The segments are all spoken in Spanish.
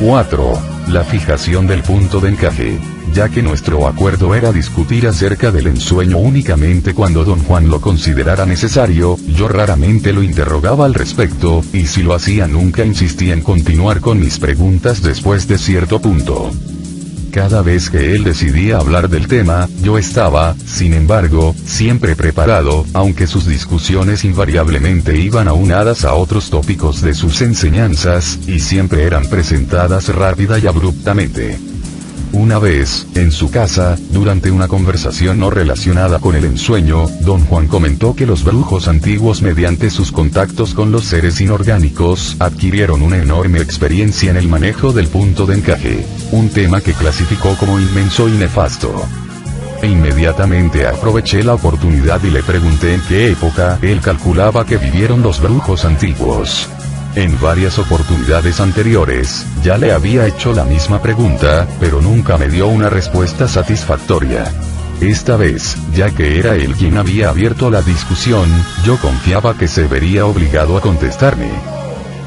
4. La fijación del punto de encaje. Ya que nuestro acuerdo era discutir acerca del ensueño únicamente cuando don Juan lo considerara necesario, yo raramente lo interrogaba al respecto, y si lo hacía nunca insistía en continuar con mis preguntas después de cierto punto. Cada vez que él decidía hablar del tema, yo estaba, sin embargo, siempre preparado, aunque sus discusiones invariablemente iban aunadas a otros tópicos de sus enseñanzas, y siempre eran presentadas rápida y abruptamente. Una vez, en su casa, durante una conversación no relacionada con el ensueño, don Juan comentó que los brujos antiguos mediante sus contactos con los seres inorgánicos, adquirieron una enorme experiencia en el manejo del punto de encaje, un tema que clasificó como inmenso y nefasto. Inmediatamente aproveché la oportunidad y le pregunté en qué época él calculaba que vivieron los brujos antiguos. En varias oportunidades anteriores, ya le había hecho la misma pregunta, pero nunca me dio una respuesta satisfactoria. Esta vez, ya que era él quien había abierto la discusión, yo confiaba que se vería obligado a contestarme.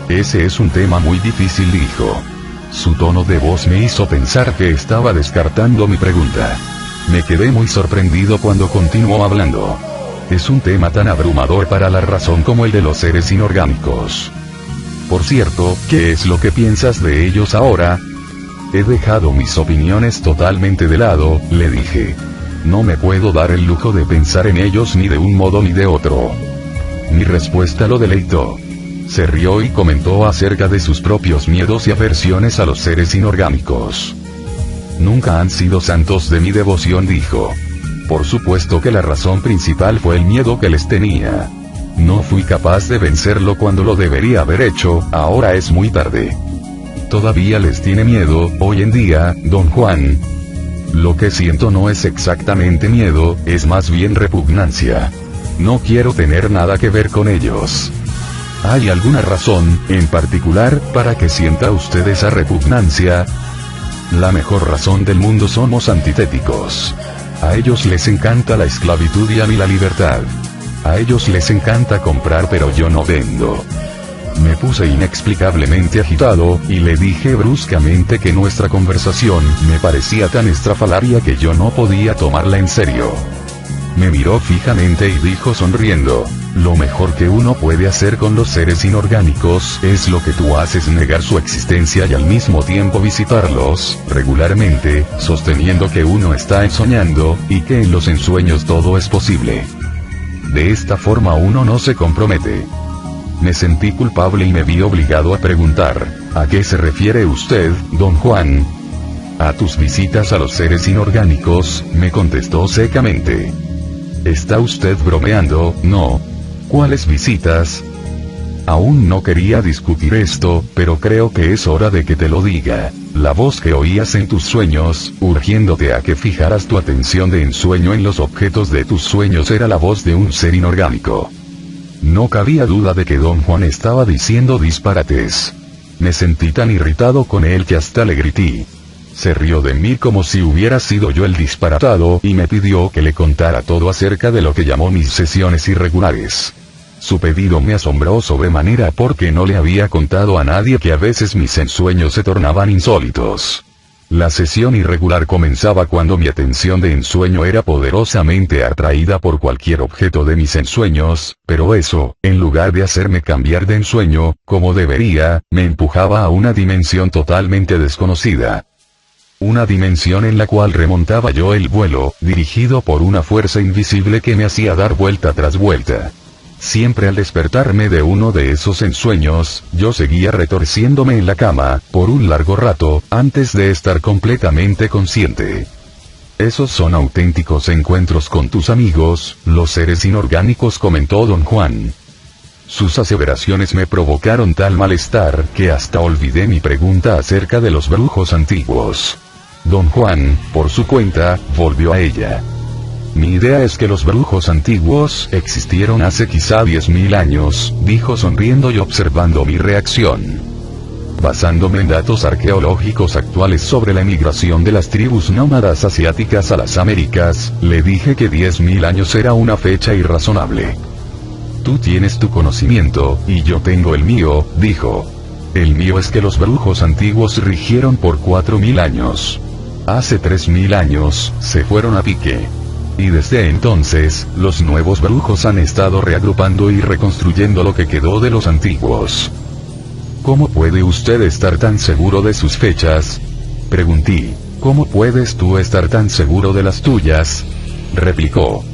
Ese es un tema muy difícil, dijo. Su tono de voz me hizo pensar que estaba descartando mi pregunta. Me quedé muy sorprendido cuando continuó hablando. Es un tema tan abrumador para la razón como el de los seres inorgánicos. Por cierto, ¿qué es lo que piensas de ellos ahora? He dejado mis opiniones totalmente de lado, le dije. No me puedo dar el lujo de pensar en ellos ni de un modo ni de otro. Mi respuesta lo deleitó. Se rió y comentó acerca de sus propios miedos y aversiones a los seres inorgánicos. Nunca han sido santos de mi devoción, dijo. Por supuesto que la razón principal fue el miedo que les tenía. No fui capaz de vencerlo cuando lo debería haber hecho, ahora es muy tarde. Todavía les tiene miedo, hoy en día, don Juan. Lo que siento no es exactamente miedo, es más bien repugnancia. No quiero tener nada que ver con ellos. ¿Hay alguna razón, en particular, para que sienta usted esa repugnancia? La mejor razón del mundo somos antitéticos. A ellos les encanta la esclavitud y a mí la libertad. A ellos les encanta comprar pero yo no vendo. Me puse inexplicablemente agitado, y le dije bruscamente que nuestra conversación me parecía tan estrafalaria que yo no podía tomarla en serio. Me miró fijamente y dijo sonriendo, lo mejor que uno puede hacer con los seres inorgánicos es lo que tú haces, negar su existencia y al mismo tiempo visitarlos, regularmente, sosteniendo que uno está soñando, y que en los ensueños todo es posible. De esta forma uno no se compromete. Me sentí culpable y me vi obligado a preguntar, ¿a qué se refiere usted, don Juan? A tus visitas a los seres inorgánicos, me contestó secamente. ¿Está usted bromeando? No. ¿Cuáles visitas? Aún no quería discutir esto, pero creo que es hora de que te lo diga. La voz que oías en tus sueños, urgiéndote a que fijaras tu atención de ensueño en los objetos de tus sueños, era la voz de un ser inorgánico. No cabía duda de que don Juan estaba diciendo disparates. Me sentí tan irritado con él que hasta le grité. Se rió de mí como si hubiera sido yo el disparatado, y me pidió que le contara todo acerca de lo que llamó mis sesiones irregulares. Su pedido me asombró sobremanera porque no le había contado a nadie que a veces mis ensueños se tornaban insólitos. La sesión irregular comenzaba cuando mi atención de ensueño era poderosamente atraída por cualquier objeto de mis ensueños, pero eso, en lugar de hacerme cambiar de ensueño, como debería, me empujaba a una dimensión totalmente desconocida. Una dimensión en la cual remontaba yo el vuelo, dirigido por una fuerza invisible que me hacía dar vuelta tras vuelta. Siempre al despertarme de uno de esos ensueños, yo seguía retorciéndome en la cama, por un largo rato, antes de estar completamente consciente. Esos son auténticos encuentros con tus amigos, los seres inorgánicos, comentó don Juan. Sus aseveraciones me provocaron tal malestar, que hasta olvidé mi pregunta acerca de los brujos antiguos. Don Juan, por su cuenta, volvió a ella. Mi idea es que los brujos antiguos existieron hace quizá 10.000 años, dijo sonriendo y observando mi reacción. Basándome en datos arqueológicos actuales sobre la emigración de las tribus nómadas asiáticas a las Américas, le dije que 10.000 años era una fecha irrazonable. Tú tienes tu conocimiento, y yo tengo el mío, dijo. El mío es que los brujos antiguos rigieron por 4000 años. Hace 3000 años, se fueron a pique. Y desde entonces, los nuevos brujos han estado reagrupando y reconstruyendo lo que quedó de los antiguos. ¿Cómo puede usted estar tan seguro de sus fechas? Pregunté. ¿Cómo puedes tú estar tan seguro de las tuyas? Replicó.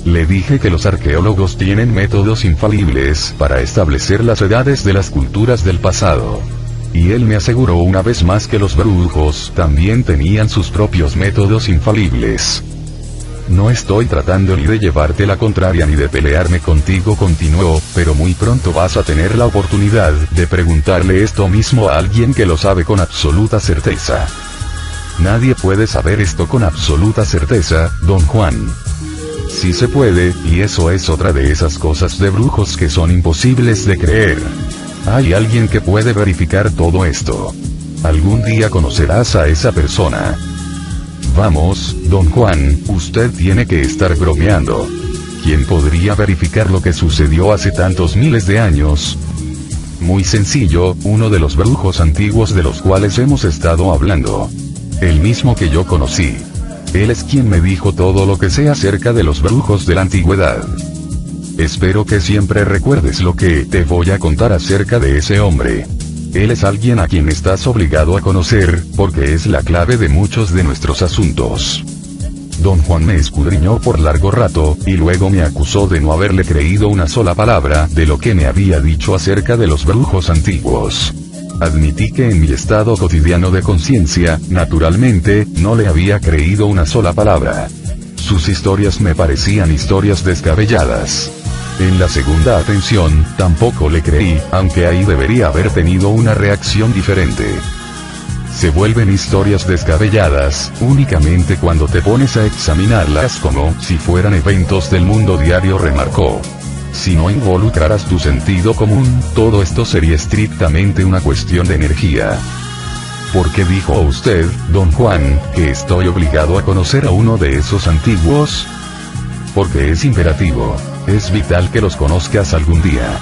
Le dije que los arqueólogos tienen métodos infalibles para establecer las edades de las culturas del pasado. Y él me aseguró una vez más que los brujos también tenían sus propios métodos infalibles. No estoy tratando ni de llevarte la contraria ni de pelearme contigo, continuó, pero muy pronto vas a tener la oportunidad de preguntarle esto mismo a alguien que lo sabe con absoluta certeza. Nadie puede saber esto con absoluta certeza, don Juan. Sí se puede, y eso es otra de esas cosas de brujos que son imposibles de creer. Hay alguien que puede verificar todo esto. Algún día conocerás a esa persona. Vamos, don Juan, usted tiene que estar bromeando. ¿Quién podría verificar lo que sucedió hace tantos miles de años? Muy sencillo, uno de los brujos antiguos de los cuales hemos estado hablando. El mismo que yo conocí. Él es quien me dijo todo lo que sé acerca de los brujos de la antigüedad. Espero que siempre recuerdes lo que te voy a contar acerca de ese hombre. Él es alguien a quien estás obligado a conocer, porque es la clave de muchos de nuestros asuntos. Don Juan me escudriñó por largo rato, y luego me acusó de no haberle creído una sola palabra de lo que me había dicho acerca de los brujos antiguos. Admití que en mi estado cotidiano de conciencia, naturalmente, no le había creído una sola palabra. Sus historias me parecían historias descabelladas. En la segunda atención, tampoco le creí, aunque ahí debería haber tenido una reacción diferente. Se vuelven historias descabelladas, únicamente cuando te pones a examinarlas como si fueran eventos del mundo diario, remarcó. Si no involucraras tu sentido común, todo esto sería estrictamente una cuestión de energía. ¿Por qué dijo usted, don Juan, que estoy obligado a conocer a uno de esos antiguos? Porque es imperativo. Es vital que los conozcas algún día.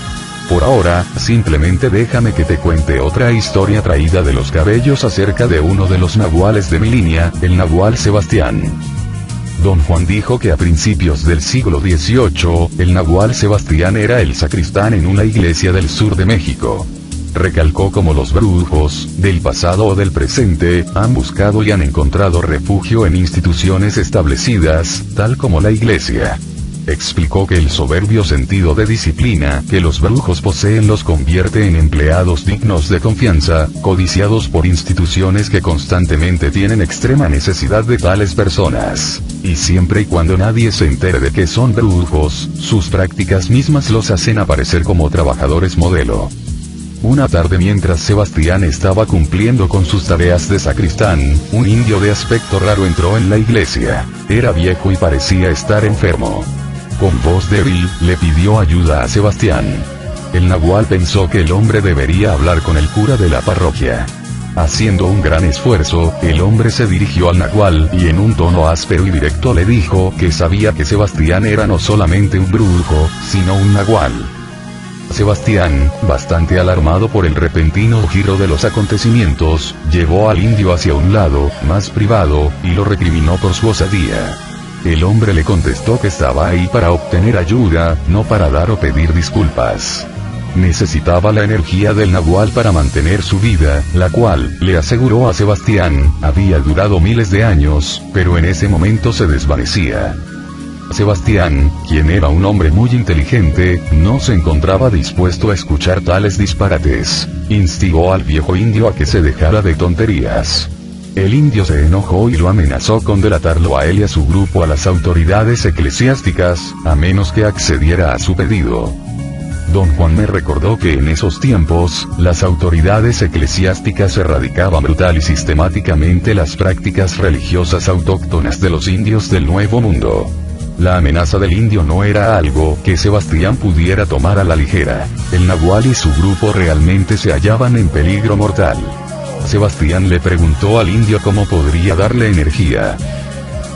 Por ahora, simplemente déjame que te cuente otra historia traída de los cabellos acerca de uno de los nahuales de mi línea, el nahual Sebastián. Don Juan dijo que a principios del siglo XVIII, el nahual Sebastián era el sacristán en una iglesia del sur de México. Recalcó como los brujos, del pasado o del presente, han buscado y han encontrado refugio en instituciones establecidas, tal como la iglesia. Explicó que el soberbio sentido de disciplina que los brujos poseen los convierte en empleados dignos de confianza, codiciados por instituciones que constantemente tienen extrema necesidad de tales personas. Y siempre y cuando nadie se entere de que son brujos, sus prácticas mismas los hacen aparecer como trabajadores modelo. Una tarde mientras Sebastián estaba cumpliendo con sus tareas de sacristán, un indio de aspecto raro entró en la iglesia. Era viejo y parecía estar enfermo. Con voz débil, le pidió ayuda a Sebastián. El nahual pensó que el hombre debería hablar con el cura de la parroquia. Haciendo un gran esfuerzo, el hombre se dirigió al nahual y en un tono áspero y directo le dijo que sabía que Sebastián era no solamente un brujo, sino un nahual. Sebastián, bastante alarmado por el repentino giro de los acontecimientos, llevó al indio hacia un lado, más privado, y lo recriminó por su osadía. El hombre le contestó que estaba ahí para obtener ayuda, no para dar o pedir disculpas. Necesitaba la energía del nahual para mantener su vida, la cual, le aseguró a Sebastián, había durado miles de años, pero en ese momento se desvanecía. Sebastián, quien era un hombre muy inteligente, no se encontraba dispuesto a escuchar tales disparates. Instigó al viejo indio a que se dejara de tonterías. El indio se enojó y lo amenazó con delatarlo a él y a su grupo a las autoridades eclesiásticas, a menos que accediera a su pedido. Don Juan me recordó que en esos tiempos, las autoridades eclesiásticas erradicaban brutal y sistemáticamente las prácticas religiosas autóctonas de los indios del Nuevo Mundo. La amenaza del indio no era algo que Sebastián pudiera tomar a la ligera. El nahual y su grupo realmente se hallaban en peligro mortal. Sebastián le preguntó al indio cómo podría darle energía.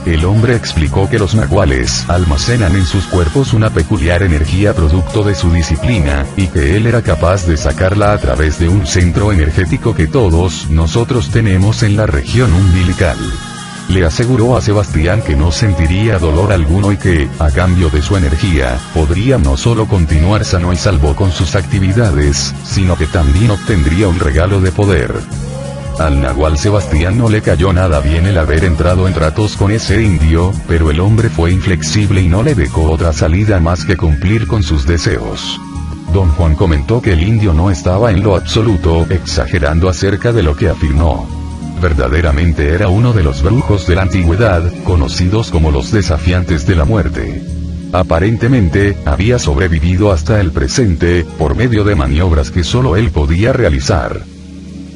El hombre explicó que los nahuales almacenan en sus cuerpos una peculiar energía producto de su disciplina, y que él era capaz de sacarla a través de un centro energético que todos nosotros tenemos en la región umbilical. Le aseguró a Sebastián que no sentiría dolor alguno y que, a cambio de su energía, podría no solo continuar sano y salvo con sus actividades, sino que también obtendría un regalo de poder. Al nahual Sebastián no le cayó nada bien el haber entrado en tratos con ese indio, pero el hombre fue inflexible y no le dejó otra salida más que cumplir con sus deseos. Don Juan comentó que el indio no estaba en lo absoluto exagerando acerca de lo que afirmó. Verdaderamente era uno de los brujos de la antigüedad, conocidos como los desafiantes de la muerte. Aparentemente, había sobrevivido hasta el presente, por medio de maniobras que solo él podía realizar.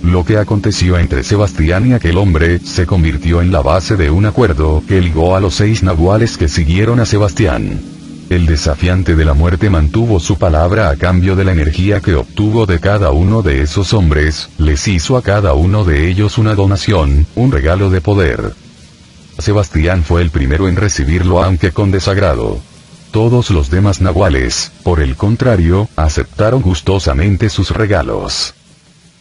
Lo que aconteció entre Sebastián y aquel hombre, se convirtió en la base de un acuerdo que ligó a los 6 nahuales que siguieron a Sebastián. El desafiante de la muerte mantuvo su palabra a cambio de la energía que obtuvo de cada uno de esos hombres, les hizo a cada uno de ellos una donación, un regalo de poder. Sebastián fue el primero en recibirlo aunque con desagrado. Todos los demás nahuales, por el contrario, aceptaron gustosamente sus regalos.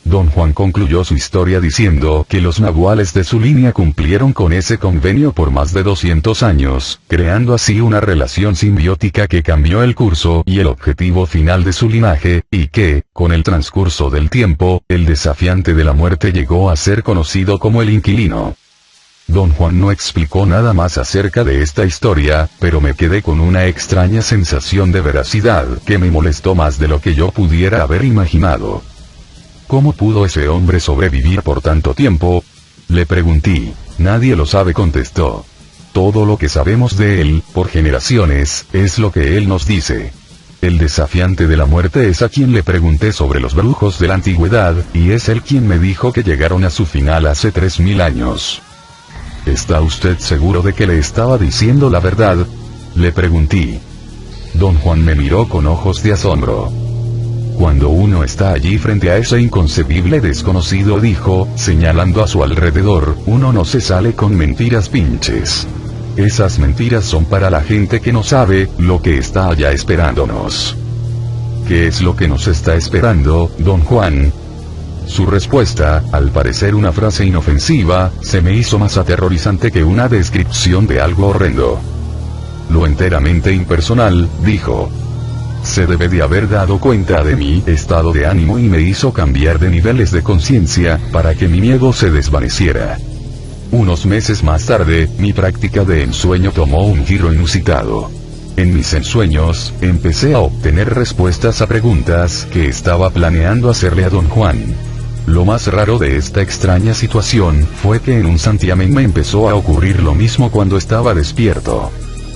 Don Juan concluyó su historia diciendo que los nahuales de su línea cumplieron con ese convenio por más de 200 años, creando así una relación simbiótica que cambió el curso y el objetivo final de su linaje, y que, con el transcurso del tiempo, el desafiante de la muerte llegó a ser conocido como el inquilino. Don Juan no explicó nada más acerca de esta historia, pero me quedé con una extraña sensación de veracidad que me molestó más de lo que yo pudiera haber imaginado. ¿Cómo pudo ese hombre sobrevivir por tanto tiempo? Le pregunté. Nadie lo sabe, contestó. Todo lo que sabemos de él, por generaciones, es lo que él nos dice. El desafiante de la muerte es a quien le pregunté sobre los brujos de la antigüedad, y es él quien me dijo que llegaron a su final hace 3000 años. ¿Está usted seguro de que le estaba diciendo la verdad? Le pregunté. Don Juan me miró con ojos de asombro. Cuando uno está allí frente a ese inconcebible desconocido, dijo, señalando a su alrededor, uno no se sale con mentiras pinches. Esas mentiras son para la gente que no sabe lo que está allá esperándonos. ¿Qué es lo que nos está esperando, don Juan? Su respuesta, al parecer una frase inofensiva, se me hizo más aterrorizante que una descripción de algo horrendo. Lo enteramente impersonal, dijo. Se debe de haber dado cuenta de mi estado de ánimo y me hizo cambiar de niveles de conciencia, para que mi miedo se desvaneciera. Unos meses más tarde, mi práctica de ensueño tomó un giro inusitado. En mis ensueños, empecé a obtener respuestas a preguntas que estaba planeando hacerle a don Juan. Lo más raro de esta extraña situación, fue que en un santiamén me empezó a ocurrir lo mismo cuando estaba despierto.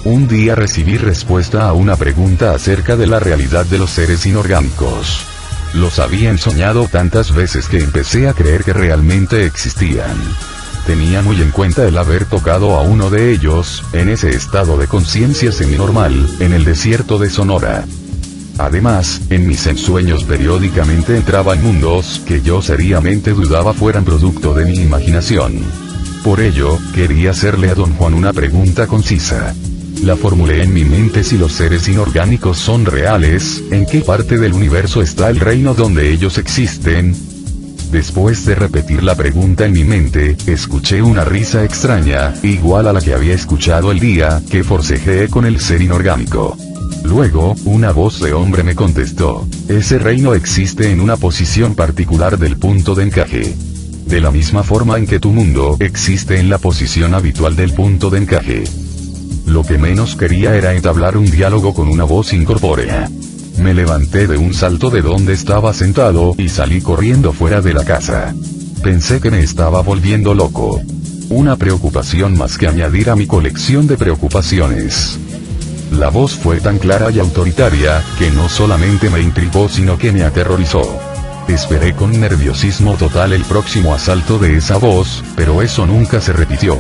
Un día recibí respuesta a una pregunta acerca de la realidad de los seres inorgánicos. Los había ensoñado tantas veces que empecé a creer que realmente existían. Tenía muy en cuenta el haber tocado a uno de ellos, en ese estado de conciencia seminormal, en el desierto de Sonora. Además, en mis ensueños periódicamente entraba en mundos que yo seriamente dudaba fueran producto de mi imaginación. Por ello, quería hacerle a don Juan una pregunta concisa. La formulé en mi mente: si los seres inorgánicos son reales, ¿en qué parte del universo está el reino donde ellos existen? Después de repetir la pregunta en mi mente, escuché una risa extraña, igual a la que había escuchado el día que forcejeé con el ser inorgánico. Luego, una voz de hombre me contestó: ese reino existe en una posición particular del punto de encaje. De la misma forma en que tu mundo existe en la posición habitual del punto de encaje. Lo que menos quería era entablar un diálogo con una voz incorpórea. Me levanté de un salto de donde estaba sentado y salí corriendo fuera de la casa. Pensé que me estaba volviendo loco. Una preocupación más que añadir a mi colección de preocupaciones. La voz fue tan clara y autoritaria, que no solamente me intrigó sino que me aterrorizó. Esperé con nerviosismo total el próximo asalto de esa voz, pero eso nunca se repitió.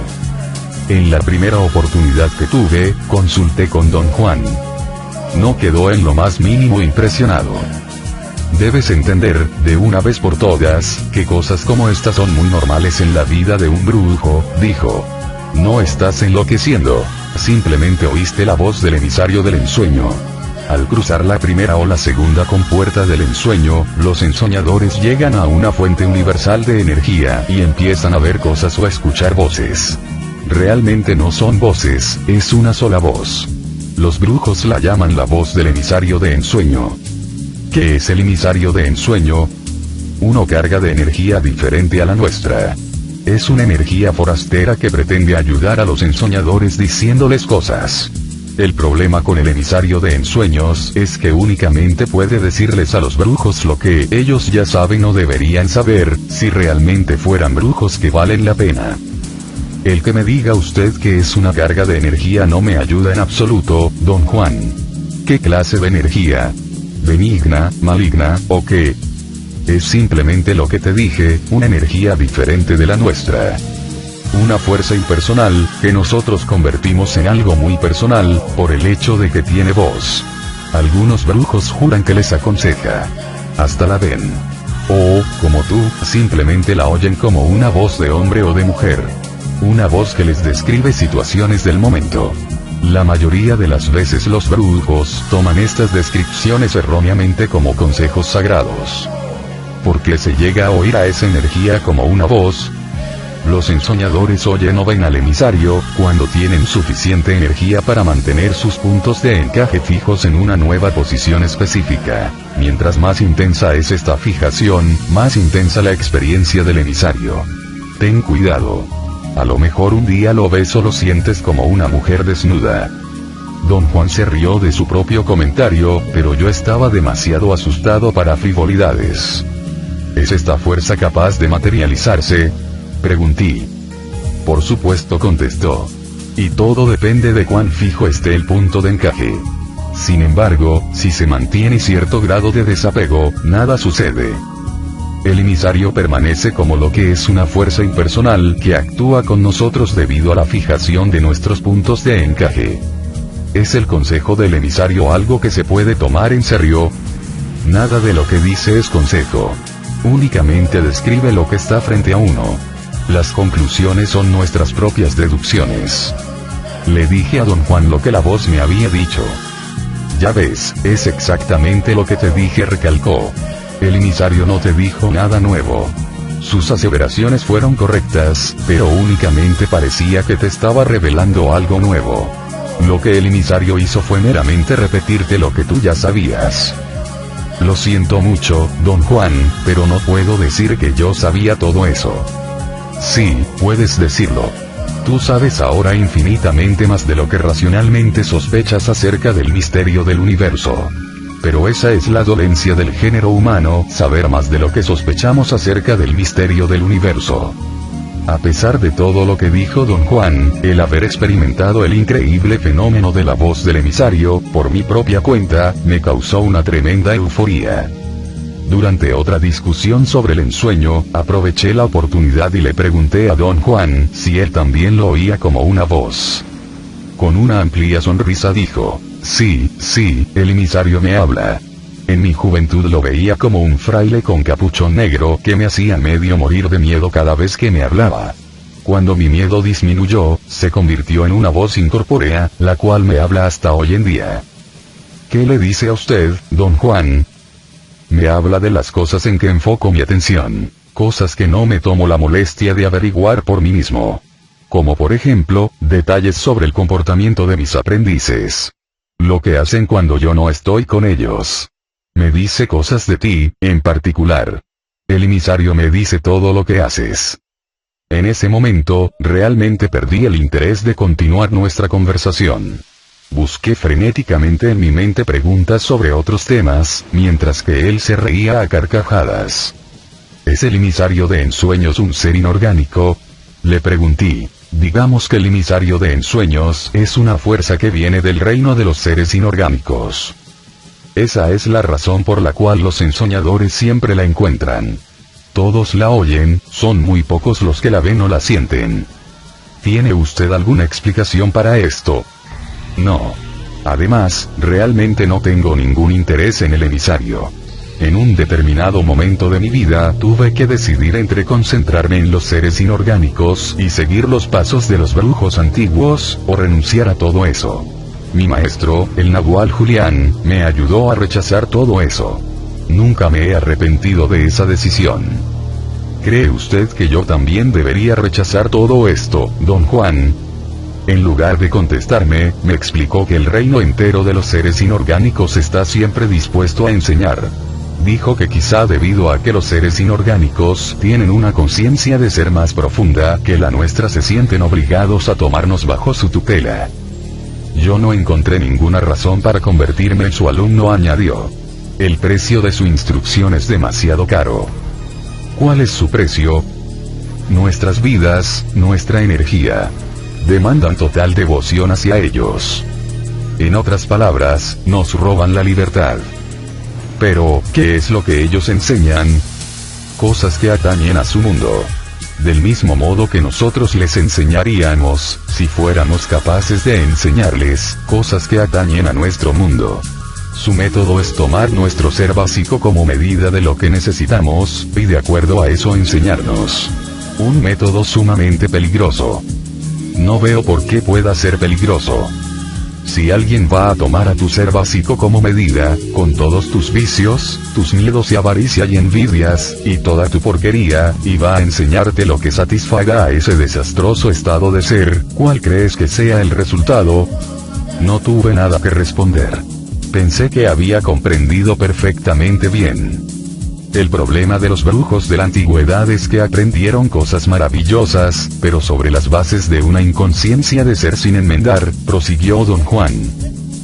En la primera oportunidad que tuve, consulté con don Juan. No quedó en lo más mínimo impresionado. Debes entender, de una vez por todas, que cosas como estas son muy normales en la vida de un brujo, dijo. No estás enloqueciendo. Simplemente oíste la voz del emisario del ensueño. Al cruzar la primera o la segunda compuerta del ensueño, los ensoñadores llegan a una fuente universal de energía y empiezan a ver cosas o a escuchar voces. Realmente no son voces, es una sola voz. Los brujos la llaman la voz del emisario de ensueño. ¿Qué es el emisario de ensueño? Una carga de energía diferente a la nuestra. Es una energía forastera que pretende ayudar a los ensoñadores diciéndoles cosas. El problema con el emisario de ensueños es que únicamente puede decirles a los brujos lo que ellos ya saben o deberían saber, si realmente fueran brujos que valen la pena. El que me diga usted que es una carga de energía no me ayuda en absoluto, don Juan. ¿Qué clase de energía? ¿Benigna, maligna, o qué? Es simplemente lo que te dije, una energía diferente de la nuestra. Una fuerza impersonal, que nosotros convertimos en algo muy personal, por el hecho de que tiene voz. Algunos brujos juran que les aconseja. Hasta la ven. O, como tú, simplemente la oyen como una voz de hombre o de mujer. Una voz que les describe situaciones del momento. La mayoría de las veces los brujos toman estas descripciones erróneamente como consejos sagrados. ¿Por qué se llega a oír a esa energía como una voz? Los ensoñadores oyen o ven al emisario, cuando tienen suficiente energía para mantener sus puntos de encaje fijos en una nueva posición específica. Mientras más intensa es esta fijación, más intensa la experiencia del emisario. Ten cuidado. A lo mejor un día lo ves o lo sientes como una mujer desnuda. Don Juan se rió de su propio comentario, pero yo estaba demasiado asustado para frivolidades. ¿Es esta fuerza capaz de materializarse? Pregunté. Por supuesto, contestó. Y todo depende de cuán fijo esté el punto de encaje. Sin embargo, si se mantiene cierto grado de desapego, nada sucede. El emisario permanece como lo que es una fuerza impersonal que actúa con nosotros debido a la fijación de nuestros puntos de encaje. ¿Es el consejo del emisario algo que se puede tomar en serio? Nada de lo que dice es consejo. Únicamente describe lo que está frente a uno. Las conclusiones son nuestras propias deducciones. Le dije a don Juan lo que la voz me había dicho. Ya ves, es exactamente lo que te dije, recalcó. El emisario no te dijo nada nuevo. Sus aseveraciones fueron correctas, pero únicamente parecía que te estaba revelando algo nuevo. Lo que el emisario hizo fue meramente repetirte lo que tú ya sabías. Lo siento mucho, don Juan, pero no puedo decir que yo sabía todo eso. Sí, puedes decirlo. Tú sabes ahora infinitamente más de lo que racionalmente sospechas acerca del misterio del universo. Pero esa es la dolencia del género humano, saber más de lo que sospechamos acerca del misterio del universo. A pesar de todo lo que dijo don Juan, el haber experimentado el increíble fenómeno de la voz del emisario, por mi propia cuenta, me causó una tremenda euforía. Durante otra discusión sobre el ensueño, aproveché la oportunidad y le pregunté a don Juan si él también lo oía como una voz. Con una amplia sonrisa dijo, sí, el emisario me habla. En mi juventud lo veía como un fraile con capuchón negro que me hacía medio morir de miedo cada vez que me hablaba. Cuando mi miedo disminuyó, se convirtió en una voz incorpórea, la cual me habla hasta hoy en día. ¿Qué le dice a usted, don Juan? Me habla de las cosas en que enfoco mi atención, cosas que no me tomo la molestia de averiguar por mí mismo. Como por ejemplo, detalles sobre el comportamiento de mis aprendices. Lo que hacen cuando yo no estoy con ellos. Me dice cosas de ti, en particular. El emisario me dice todo lo que haces. En ese momento, realmente perdí el interés de continuar nuestra conversación. Busqué frenéticamente en mi mente preguntas sobre otros temas, mientras que él se reía a carcajadas. ¿Es el emisario de ensueños un ser inorgánico? Le pregunté. Digamos que el emisario de ensueños es una fuerza que viene del reino de los seres inorgánicos. Esa es la razón por la cual los ensoñadores siempre la encuentran. Todos la oyen, son muy pocos los que la ven o la sienten. ¿Tiene usted alguna explicación para esto? No. Además, realmente no tengo ningún interés en el emisario. En un determinado momento de mi vida tuve que decidir entre concentrarme en los seres inorgánicos y seguir los pasos de los brujos antiguos, o renunciar a todo eso. Mi maestro, el Nahual Julián, me ayudó a rechazar todo eso. Nunca me he arrepentido de esa decisión. ¿Cree usted que yo también debería rechazar todo esto, don Juan? En lugar de contestarme, me explicó que el reino entero de los seres inorgánicos está siempre dispuesto a enseñar. Dijo que quizá debido a que los seres inorgánicos tienen una conciencia de ser más profunda que la nuestra se sienten obligados a tomarnos bajo su tutela. Yo no encontré ninguna razón para convertirme en su alumno, añadió. El precio de su instrucción es demasiado caro. ¿Cuál es su precio? Nuestras vidas, nuestra energía. Demandan total devoción hacia ellos. En otras palabras, nos roban la libertad. Pero, ¿qué es lo que ellos enseñan? Cosas que atañen a su mundo. Del mismo modo que nosotros les enseñaríamos, si fuéramos capaces de enseñarles, cosas que atañen a nuestro mundo. Su método es tomar nuestro ser básico como medida de lo que necesitamos, y de acuerdo a eso enseñarnos. Un método sumamente peligroso. No veo por qué pueda ser peligroso. Si alguien va a tomar a tu ser básico como medida, con todos tus vicios, tus miedos y avaricia y envidias, y toda tu porquería, y va a enseñarte lo que satisfaga a ese desastroso estado de ser, ¿cuál crees que sea el resultado? No tuve nada que responder. Pensé que había comprendido perfectamente bien. El problema de los brujos de la antigüedad es que aprendieron cosas maravillosas, pero sobre las bases de una inconsciencia de ser sin enmendar, prosiguió don Juan.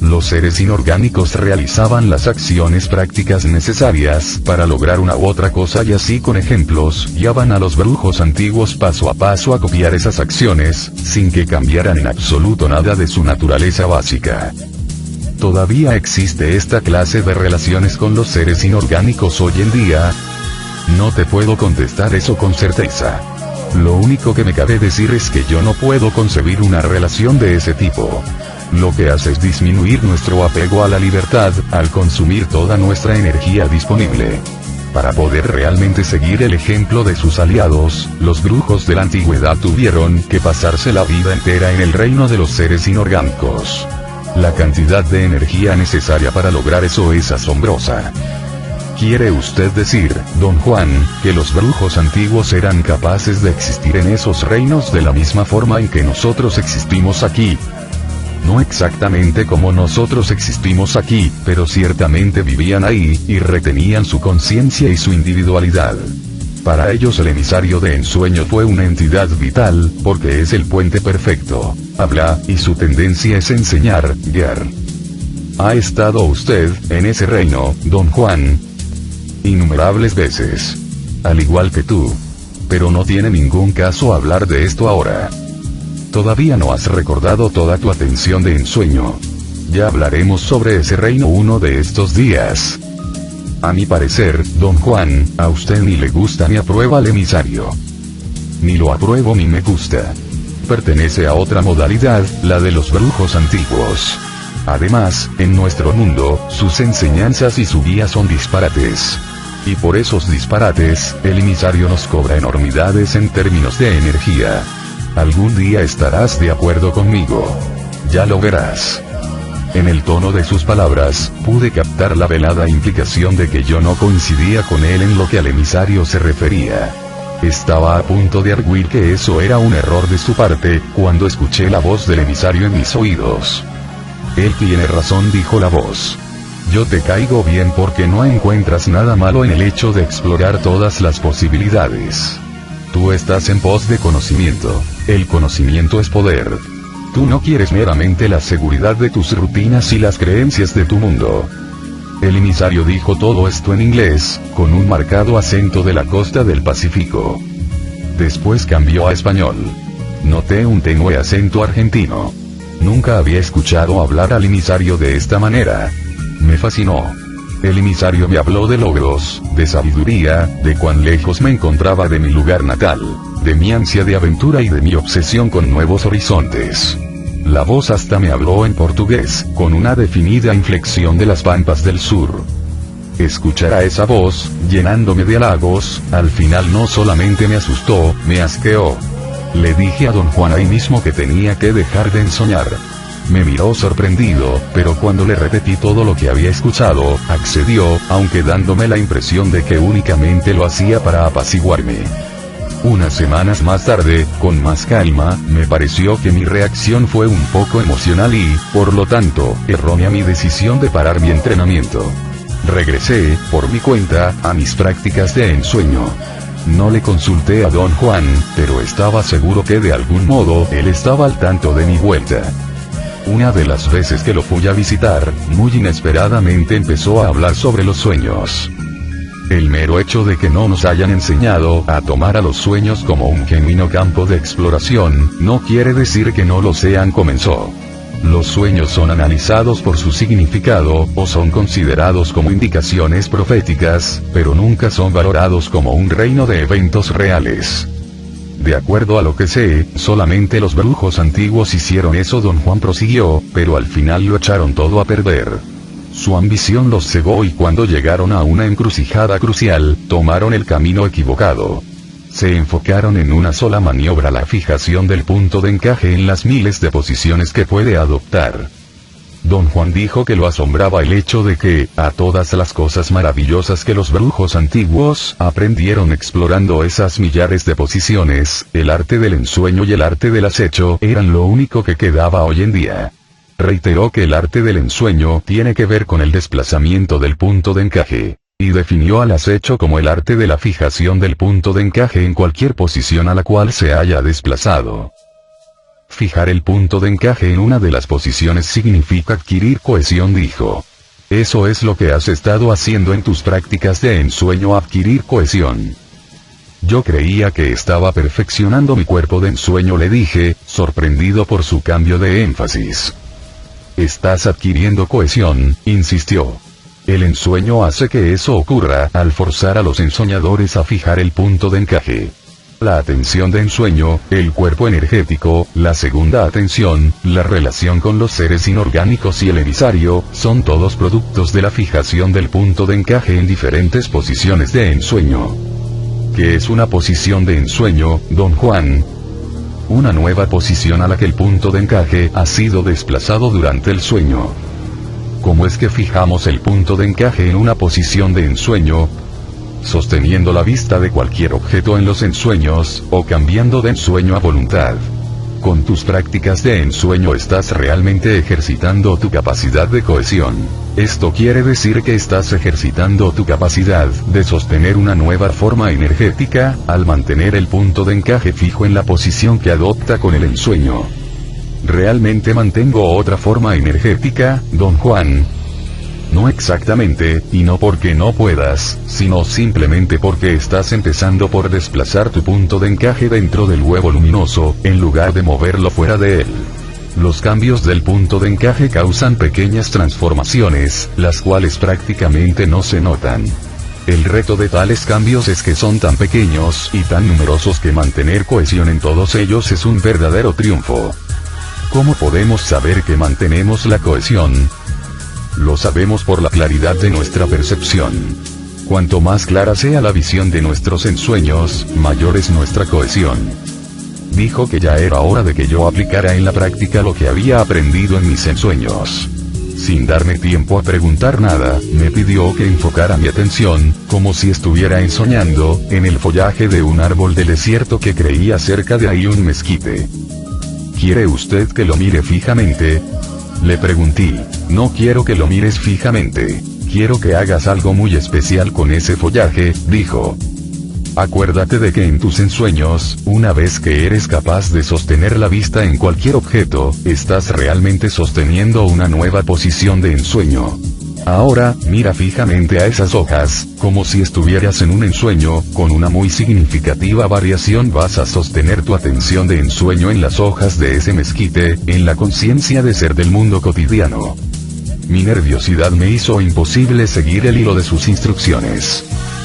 Los seres inorgánicos realizaban las acciones prácticas necesarias para lograr una u otra cosa y así con ejemplos guiaban a los brujos antiguos paso a paso a copiar esas acciones, sin que cambiaran en absoluto nada de su naturaleza básica. ¿Todavía existe esta clase de relaciones con los seres inorgánicos hoy en día? No te puedo contestar eso con certeza. Lo único que me cabe decir es que yo no puedo concebir una relación de ese tipo. Lo que hace es disminuir nuestro apego a la libertad, al consumir toda nuestra energía disponible. Para poder realmente seguir el ejemplo de sus aliados, los brujos de la antigüedad tuvieron que pasarse la vida entera en el reino de los seres inorgánicos. La cantidad de energía necesaria para lograr eso es asombrosa. ¿Quiere usted decir, don Juan, que los brujos antiguos eran capaces de existir en esos reinos de la misma forma en que nosotros existimos aquí? No exactamente como nosotros existimos aquí, pero ciertamente vivían ahí, y retenían su conciencia y su individualidad. Para ellos el emisario de ensueño fue una entidad vital, porque es el puente perfecto. Habla, y su tendencia es enseñar, guiar. ¿Ha estado usted en ese reino, don Juan? Innumerables veces. Al igual que tú. Pero no tiene ningún caso hablar de esto ahora. Todavía no has recordado toda tu atención de ensueño. Ya hablaremos sobre ese reino uno de estos días. A mi parecer, don Juan, a usted ni le gusta ni aprueba al emisario. Ni lo apruebo ni me gusta. Pertenece a otra modalidad, la de los brujos antiguos. Además, en nuestro mundo, sus enseñanzas y su guía son disparates. Y por esos disparates, el emisario nos cobra enormidades en términos de energía. Algún día estarás de acuerdo conmigo. Ya lo verás. En el tono de sus palabras, pude captar la velada implicación de que yo no coincidía con él en lo que al emisario se refería. Estaba a punto de arguir que eso era un error de su parte, cuando escuché la voz del emisario en mis oídos. Él tiene razón, dijo la voz. Yo te caigo bien porque no encuentras nada malo en el hecho de explorar todas las posibilidades. Tú estás en pos de conocimiento. El conocimiento es poder. Tú no quieres meramente la seguridad de tus rutinas y las creencias de tu mundo. El emisario dijo todo esto en inglés, con un marcado acento de la costa del Pacífico. Después cambió a español. Noté un tenue acento argentino. Nunca había escuchado hablar al emisario de esta manera. Me fascinó. El emisario me habló de logros, de sabiduría, de cuán lejos me encontraba de mi lugar natal, de mi ansia de aventura y de mi obsesión con nuevos horizontes. La voz hasta me habló en portugués, con una definida inflexión de las pampas del sur. Escuchar a esa voz, llenándome de halagos, al final no solamente me asustó, me asqueó. Le dije a don Juan ahí mismo que tenía que dejar de ensoñar. Me miró sorprendido, pero cuando le repetí todo lo que había escuchado, accedió, aunque dándome la impresión de que únicamente lo hacía para apaciguarme. Unas semanas más tarde, con más calma, me pareció que mi reacción fue un poco emocional y, por lo tanto, errónea mi decisión de parar mi entrenamiento. Regresé, por mi cuenta, a mis prácticas de ensueño. No le consulté a don Juan, pero estaba seguro que de algún modo él estaba al tanto de mi vuelta. Una de las veces que lo fui a visitar, muy inesperadamente empezó a hablar sobre los sueños. El mero hecho de que no nos hayan enseñado a tomar a los sueños como un genuino campo de exploración, no quiere decir que no lo sean, comenzó. Los sueños son analizados por su significado, o son considerados como indicaciones proféticas, pero nunca son valorados como un reino de eventos reales. De acuerdo a lo que sé, solamente los brujos antiguos hicieron eso, don Juan prosiguió, pero al final lo echaron todo a perder. Su ambición los cegó y cuando llegaron a una encrucijada crucial, tomaron el camino equivocado. Se enfocaron en una sola maniobra, la fijación del punto de encaje en las miles de posiciones que puede adoptar. Don Juan dijo que lo asombraba el hecho de que, a todas las cosas maravillosas que los brujos antiguos aprendieron explorando esas millares de posiciones, el arte del ensueño y el arte del acecho eran lo único que quedaba hoy en día. Reiteró que el arte del ensueño tiene que ver con el desplazamiento del punto de encaje, y definió al acecho como el arte de la fijación del punto de encaje en cualquier posición a la cual se haya desplazado. Fijar el punto de encaje en una de las posiciones significa adquirir cohesión, dijo. Eso es lo que has estado haciendo en tus prácticas de ensueño, adquirir cohesión. Yo creía que estaba perfeccionando mi cuerpo de ensueño, le dije, sorprendido por su cambio de énfasis. Estás adquiriendo cohesión, insistió. El ensueño hace que eso ocurra, al forzar a los ensoñadores a fijar el punto de encaje. La atención de ensueño, el cuerpo energético, la segunda atención, la relación con los seres inorgánicos y el emisario, son todos productos de la fijación del punto de encaje en diferentes posiciones de ensueño. ¿Qué es una posición de ensueño, don Juan? Una nueva posición a la que el punto de encaje ha sido desplazado durante el sueño. ¿Cómo es que fijamos el punto de encaje en una posición de ensueño? Sosteniendo la vista de cualquier objeto en los ensueños, o cambiando de ensueño a voluntad. Con tus prácticas de ensueño estás realmente ejercitando tu capacidad de cohesión. Esto quiere decir que estás ejercitando tu capacidad de sostener una nueva forma energética, al mantener el punto de encaje fijo en la posición que adopta con el ensueño. ¿Realmente mantengo otra forma energética, don Juan? No exactamente, y no porque no puedas, sino simplemente porque estás empezando por desplazar tu punto de encaje dentro del huevo luminoso, en lugar de moverlo fuera de él. Los cambios del punto de encaje causan pequeñas transformaciones, las cuales prácticamente no se notan. El reto de tales cambios es que son tan pequeños y tan numerosos que mantener cohesión en todos ellos es un verdadero triunfo. ¿Cómo podemos saber que mantenemos la cohesión? Lo sabemos por la claridad de nuestra percepción. Cuanto más clara sea la visión de nuestros ensueños, mayor es nuestra cohesión. Dijo que ya era hora de que yo aplicara en la práctica lo que había aprendido en mis ensueños. Sin darme tiempo a preguntar nada, me pidió que enfocara mi atención, como si estuviera ensoñando, en el follaje de un árbol del desierto que creía cerca de ahí un mezquite. ¿Quiere usted que lo mire fijamente? Le pregunté. No quiero que lo mires fijamente. Quiero que hagas algo muy especial con ese follaje, dijo. Acuérdate de que en tus ensueños, una vez que eres capaz de sostener la vista en cualquier objeto, estás realmente sosteniendo una nueva posición de ensueño. Ahora, mira fijamente a esas hojas, como si estuvieras en un ensueño, con una muy significativa variación vas a sostener tu atención de ensueño en las hojas de ese mezquite, en la conciencia de ser del mundo cotidiano. Mi nerviosidad me hizo imposible seguir el hilo de sus instrucciones.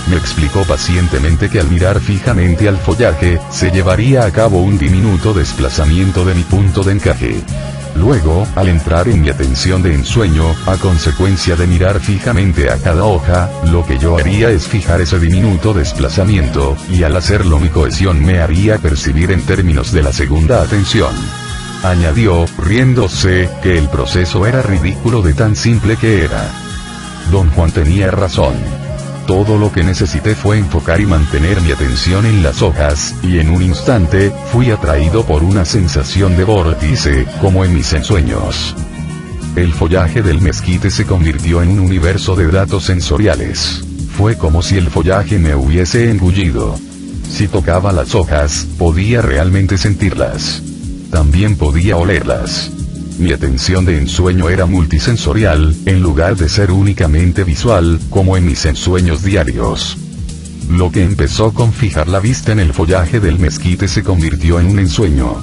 Me explicó pacientemente que al mirar fijamente al follaje, se llevaría a cabo un diminuto desplazamiento de mi punto de encaje. Luego, al entrar en mi atención de ensueño, a consecuencia de mirar fijamente a cada hoja, lo que yo haría es fijar ese diminuto desplazamiento, y al hacerlo mi cohesión me haría percibir en términos de la segunda atención. Añadió, riéndose, que el proceso era ridículo de tan simple que era. Don Juan tenía razón. Todo lo que necesité fue enfocar y mantener mi atención en las hojas, y en un instante, fui atraído por una sensación de vórtice, como en mis ensueños. El follaje del mezquite se convirtió en un universo de datos sensoriales. Fue como si el follaje me hubiese engullido. Si tocaba las hojas, podía realmente sentirlas. También podía olerlas. Mi atención de ensueño era multisensorial, en lugar de ser únicamente visual, como en mis ensueños diarios. Lo que empezó con fijar la vista en el follaje del mezquite se convirtió en un ensueño.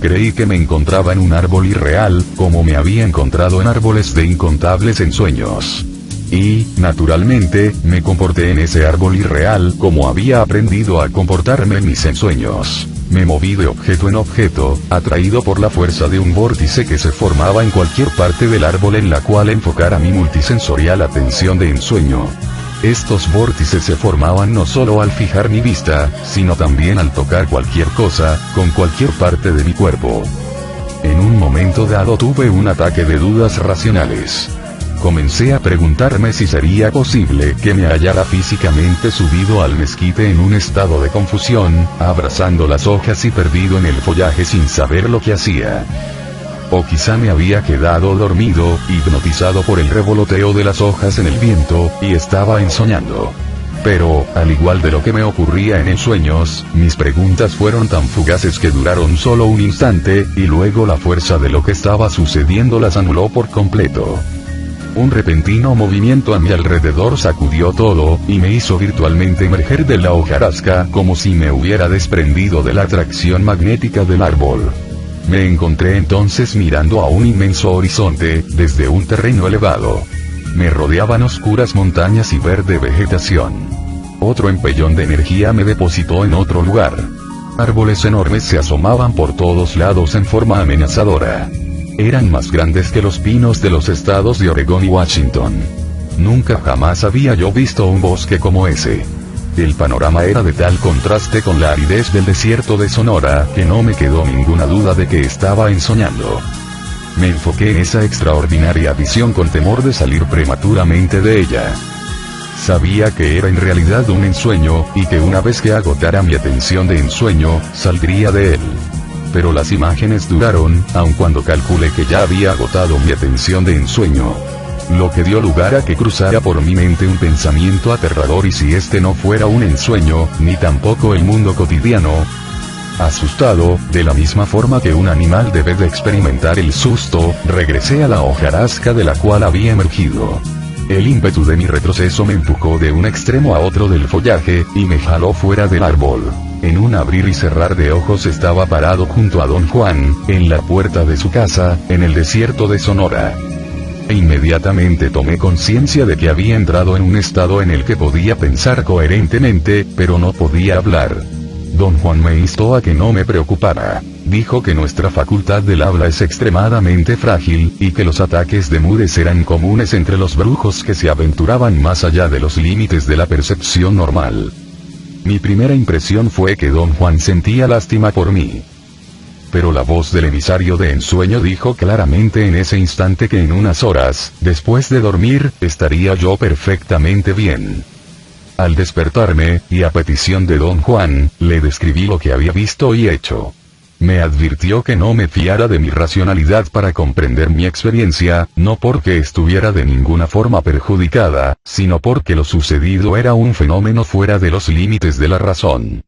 Creí que me encontraba en un árbol irreal, como me había encontrado en árboles de incontables ensueños. Y, naturalmente, me comporté en ese árbol irreal como había aprendido a comportarme en mis ensueños. Me moví de objeto en objeto, atraído por la fuerza de un vórtice que se formaba en cualquier parte del árbol en la cual enfocara mi multisensorial atención de ensueño. Estos vórtices se formaban no solo al fijar mi vista, sino también al tocar cualquier cosa, con cualquier parte de mi cuerpo. En un momento dado tuve un ataque de dudas racionales. Comencé a preguntarme si sería posible que me hallara físicamente subido al mezquite en un estado de confusión, abrazando las hojas y perdido en el follaje sin saber lo que hacía. O quizá me había quedado dormido, hipnotizado por el revoloteo de las hojas en el viento, y estaba ensoñando. Pero, al igual de lo que me ocurría en ensueños, mis preguntas fueron tan fugaces que duraron solo un instante, y luego la fuerza de lo que estaba sucediendo las anuló por completo. Un repentino movimiento a mi alrededor sacudió todo, y me hizo virtualmente emerger de la hojarasca como si me hubiera desprendido de la atracción magnética del árbol. Me encontré entonces mirando a un inmenso horizonte, desde un terreno elevado. Me rodeaban oscuras montañas y verde vegetación. Otro empellón de energía me depositó en otro lugar. Árboles enormes se asomaban por todos lados en forma amenazadora. Eran más grandes que los pinos de los estados de Oregón y Washington. Nunca jamás había yo visto un bosque como ese. El panorama era de tal contraste con la aridez del desierto de Sonora, que no me quedó ninguna duda de que estaba ensoñando. Me enfoqué en esa extraordinaria visión con temor de salir prematuramente de ella. Sabía que era en realidad un ensueño, y que una vez que agotara mi atención de ensueño, saldría de él. Pero las imágenes duraron, aun cuando calculé que ya había agotado mi atención de ensueño. Lo que dio lugar a que cruzara por mi mente un pensamiento aterrador: y si este no fuera un ensueño, ni tampoco el mundo cotidiano. Asustado, de la misma forma que un animal debe de experimentar el susto, regresé a la hojarasca de la cual había emergido. El ímpetu de mi retroceso me empujó de un extremo a otro del follaje, y me jaló fuera del árbol. En un abrir y cerrar de ojos estaba parado junto a Don Juan, en la puerta de su casa, en el desierto de Sonora. E inmediatamente tomé conciencia de que había entrado en un estado en el que podía pensar coherentemente, pero no podía hablar. Don Juan me instó a que no me preocupara. Dijo que nuestra facultad del habla es extremadamente frágil, y que los ataques de mudez eran comunes entre los brujos que se aventuraban más allá de los límites de la percepción normal. Mi primera impresión fue que Don Juan sentía lástima por mí. Pero la voz del emisario de ensueño dijo claramente en ese instante que en unas horas, después de dormir, estaría yo perfectamente bien. Al despertarme, y a petición de Don Juan, le describí lo que había visto y hecho. Me advirtió que no me fiara de mi racionalidad para comprender mi experiencia, no porque estuviera de ninguna forma perjudicada, sino porque lo sucedido era un fenómeno fuera de los límites de la razón.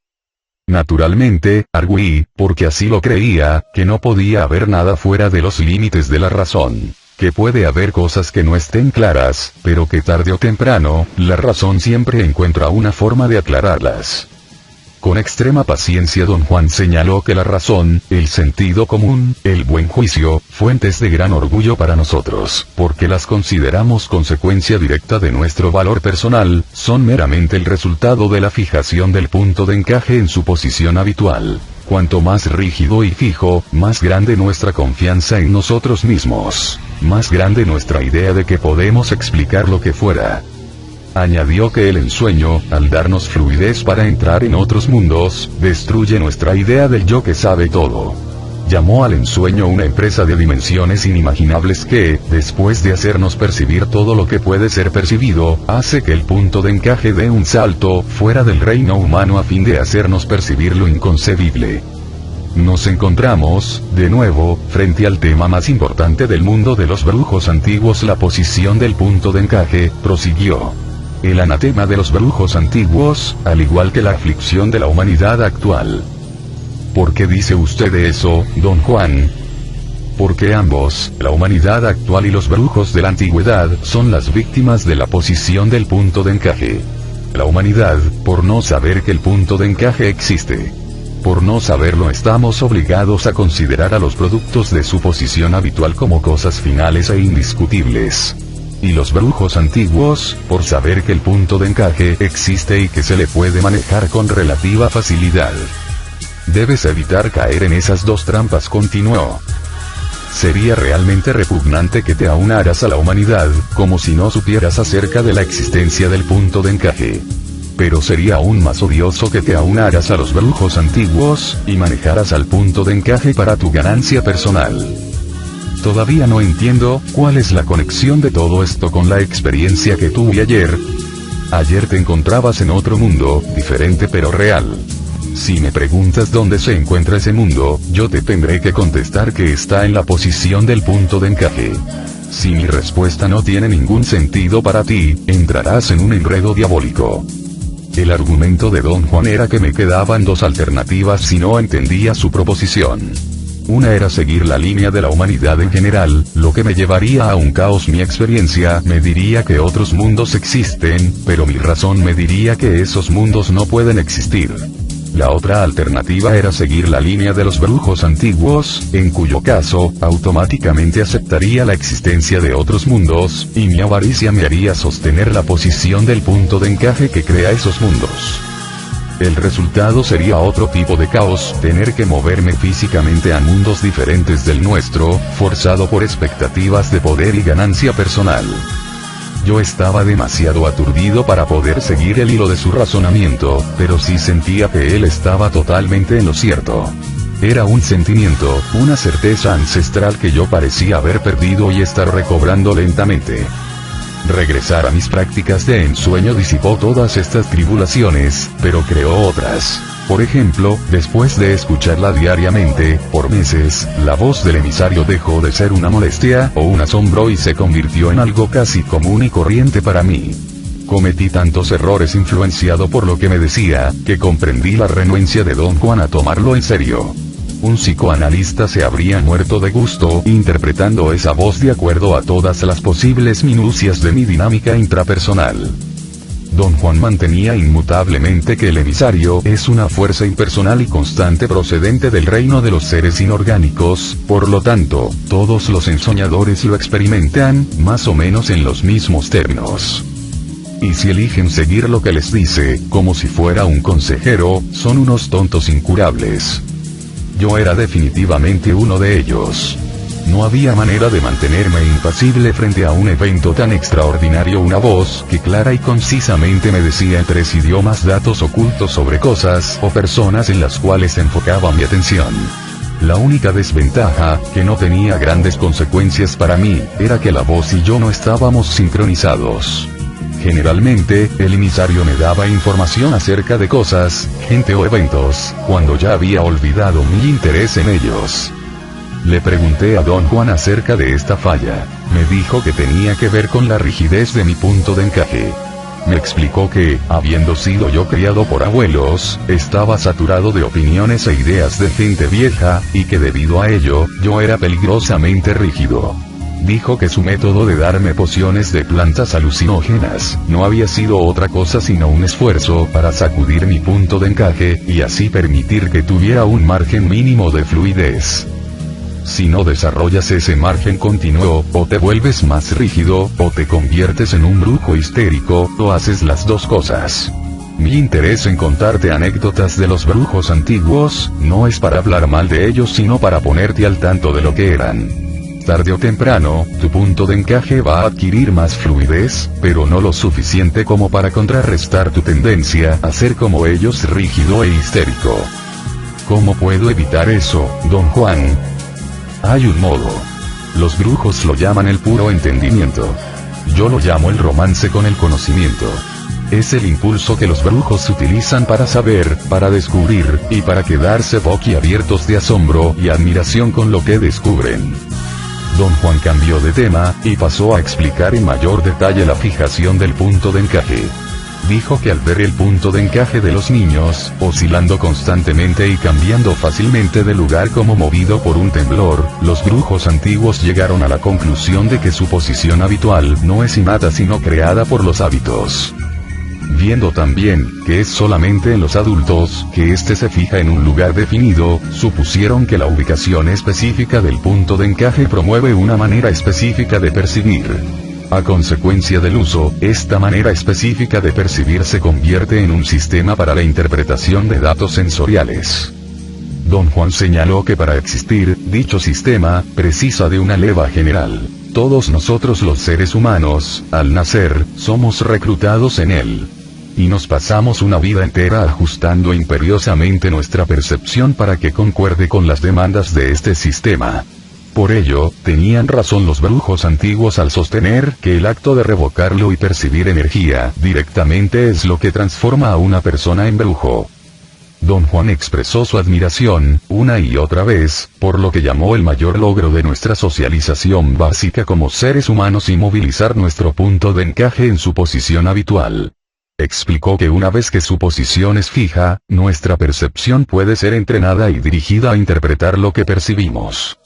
Naturalmente, arguí, porque así lo creía, que no podía haber nada fuera de los límites de la razón. Que puede haber cosas que no estén claras, pero que tarde o temprano, la razón siempre encuentra una forma de aclararlas. Con extrema paciencia Don Juan señaló que la razón, el sentido común, el buen juicio, fuentes de gran orgullo para nosotros, porque las consideramos consecuencia directa de nuestro valor personal, son meramente el resultado de la fijación del punto de encaje en su posición habitual. Cuanto más rígido y fijo, más grande nuestra confianza en nosotros mismos. Más grande nuestra idea de que podemos explicar lo que fuera. Añadió que el ensueño, al darnos fluidez para entrar en otros mundos, destruye nuestra idea del yo que sabe todo. Llamó al ensueño una empresa de dimensiones inimaginables que, después de hacernos percibir todo lo que puede ser percibido, hace que el punto de encaje dé un salto fuera del reino humano a fin de hacernos percibir lo inconcebible. Nos encontramos, de nuevo, frente al tema más importante del mundo de los brujos antiguos, la posición del punto de encaje, prosiguió. El anatema de los brujos antiguos, al igual que la aflicción de la humanidad actual. ¿Por qué dice usted eso, don Juan? Porque ambos, la humanidad actual y los brujos de la antigüedad, son las víctimas de la posición del punto de encaje. La humanidad, por no saber que el punto de encaje existe. Por no saberlo, estamos obligados a considerar a los productos de su posición habitual como cosas finales e indiscutibles. Y los brujos antiguos, por saber que el punto de encaje existe y que se le puede manejar con relativa facilidad. Debes evitar caer en esas dos trampas, continuó. Sería realmente repugnante que te aunaras a la humanidad, como si no supieras acerca de la existencia del punto de encaje. Pero sería aún más odioso que te aunaras a los brujos antiguos, y manejaras al punto de encaje para tu ganancia personal. Todavía no entiendo, ¿cuál es la conexión de todo esto con la experiencia que tuve ayer? Ayer te encontrabas en otro mundo, diferente pero real. Si me preguntas dónde se encuentra ese mundo, yo te tendré que contestar que está en la posición del punto de encaje. Si mi respuesta no tiene ningún sentido para ti, entrarás en un enredo diabólico. El argumento de don Juan era que me quedaban dos alternativas si no entendía su proposición. Una era seguir la línea de la humanidad en general, lo que me llevaría a un caos. Mi experiencia me diría que otros mundos existen, pero mi razón me diría que esos mundos no pueden existir. La otra alternativa era seguir la línea de los brujos antiguos, en cuyo caso, automáticamente aceptaría la existencia de otros mundos, y mi avaricia me haría sostener la posición del punto de encaje que crea esos mundos. El resultado sería otro tipo de caos, tener que moverme físicamente a mundos diferentes del nuestro, forzado por expectativas de poder y ganancia personal. Yo estaba demasiado aturdido para poder seguir el hilo de su razonamiento, pero sí sentía que él estaba totalmente en lo cierto. Era un sentimiento, una certeza ancestral que yo parecía haber perdido y estar recobrando lentamente. Regresar a mis prácticas de ensueño disipó todas estas tribulaciones, pero creó otras. Por ejemplo, después de escucharla diariamente, por meses, la voz del emisario dejó de ser una molestia o un asombro y se convirtió en algo casi común y corriente para mí. Cometí tantos errores influenciado por lo que me decía, que comprendí la renuencia de don Juan a tomarlo en serio. Un psicoanalista se habría muerto de gusto interpretando esa voz de acuerdo a todas las posibles minucias de mi dinámica intrapersonal. Don Juan mantenía inmutablemente que el emisario es una fuerza impersonal y constante procedente del reino de los seres inorgánicos, por lo tanto, todos los ensoñadores lo experimentan, más o menos en los mismos términos. Y si eligen seguir lo que les dice, como si fuera un consejero, son unos tontos incurables. Yo era definitivamente uno de ellos. No había manera de mantenerme impasible frente a un evento tan extraordinario. Una voz que clara y concisamente me decía en 3 idiomas datos ocultos sobre cosas o personas en las cuales enfocaba mi atención. La única desventaja, que no tenía grandes consecuencias para mí, era que la voz y yo no estábamos sincronizados. Generalmente, el emisario me daba información acerca de cosas, gente o eventos, cuando ya había olvidado mi interés en ellos. Le pregunté a don Juan acerca de esta falla. Me dijo que tenía que ver con la rigidez de mi punto de encaje. Me explicó que, habiendo sido yo criado por abuelos, estaba saturado de opiniones e ideas de gente vieja, y que debido a ello, yo era peligrosamente rígido. Dijo que su método de darme pociones de plantas alucinógenas, no había sido otra cosa sino un esfuerzo para sacudir mi punto de encaje, y así permitir que tuviera un margen mínimo de fluidez. Si no desarrollas ese margen continuo, o te vuelves más rígido, o te conviertes en un brujo histérico, o haces las dos cosas. Mi interés en contarte anécdotas de los brujos antiguos, no es para hablar mal de ellos sino para ponerte al tanto de lo que eran. Tarde o temprano, tu punto de encaje va a adquirir más fluidez, pero no lo suficiente como para contrarrestar tu tendencia a ser como ellos, rígido e histérico. ¿Cómo puedo evitar eso, don Juan? Hay un modo. Los brujos lo llaman el puro entendimiento. Yo lo llamo el romance con el conocimiento. Es el impulso que los brujos utilizan para saber, para descubrir, y para quedarse boquiabiertos de asombro y admiración con lo que descubren. Don Juan cambió de tema, y pasó a explicar en mayor detalle la fijación del punto de encaje. Dijo que al ver el punto de encaje de los niños, oscilando constantemente y cambiando fácilmente de lugar como movido por un temblor, los brujos antiguos llegaron a la conclusión de que su posición habitual no es innata sino creada por los hábitos. Viendo también, que es solamente en los adultos, que éste se fija en un lugar definido, supusieron que la ubicación específica del punto de encaje promueve una manera específica de percibir. A consecuencia del uso, esta manera específica de percibir se convierte en un sistema para la interpretación de datos sensoriales. Don Juan señaló que para existir, dicho sistema, precisa de una leva general. Todos nosotros los seres humanos, al nacer, somos reclutados en él. Y nos pasamos una vida entera ajustando imperiosamente nuestra percepción para que concuerde con las demandas de este sistema. Por ello, tenían razón los brujos antiguos al sostener que el acto de revocarlo y percibir energía directamente es lo que transforma a una persona en brujo. Don Juan expresó su admiración, una y otra vez, por lo que llamó el mayor logro de nuestra socialización básica como seres humanos y movilizar nuestro punto de encaje en su posición habitual. Explicó que una vez que su posición es fija, nuestra percepción puede ser entrenada y dirigida a interpretar lo que percibimos.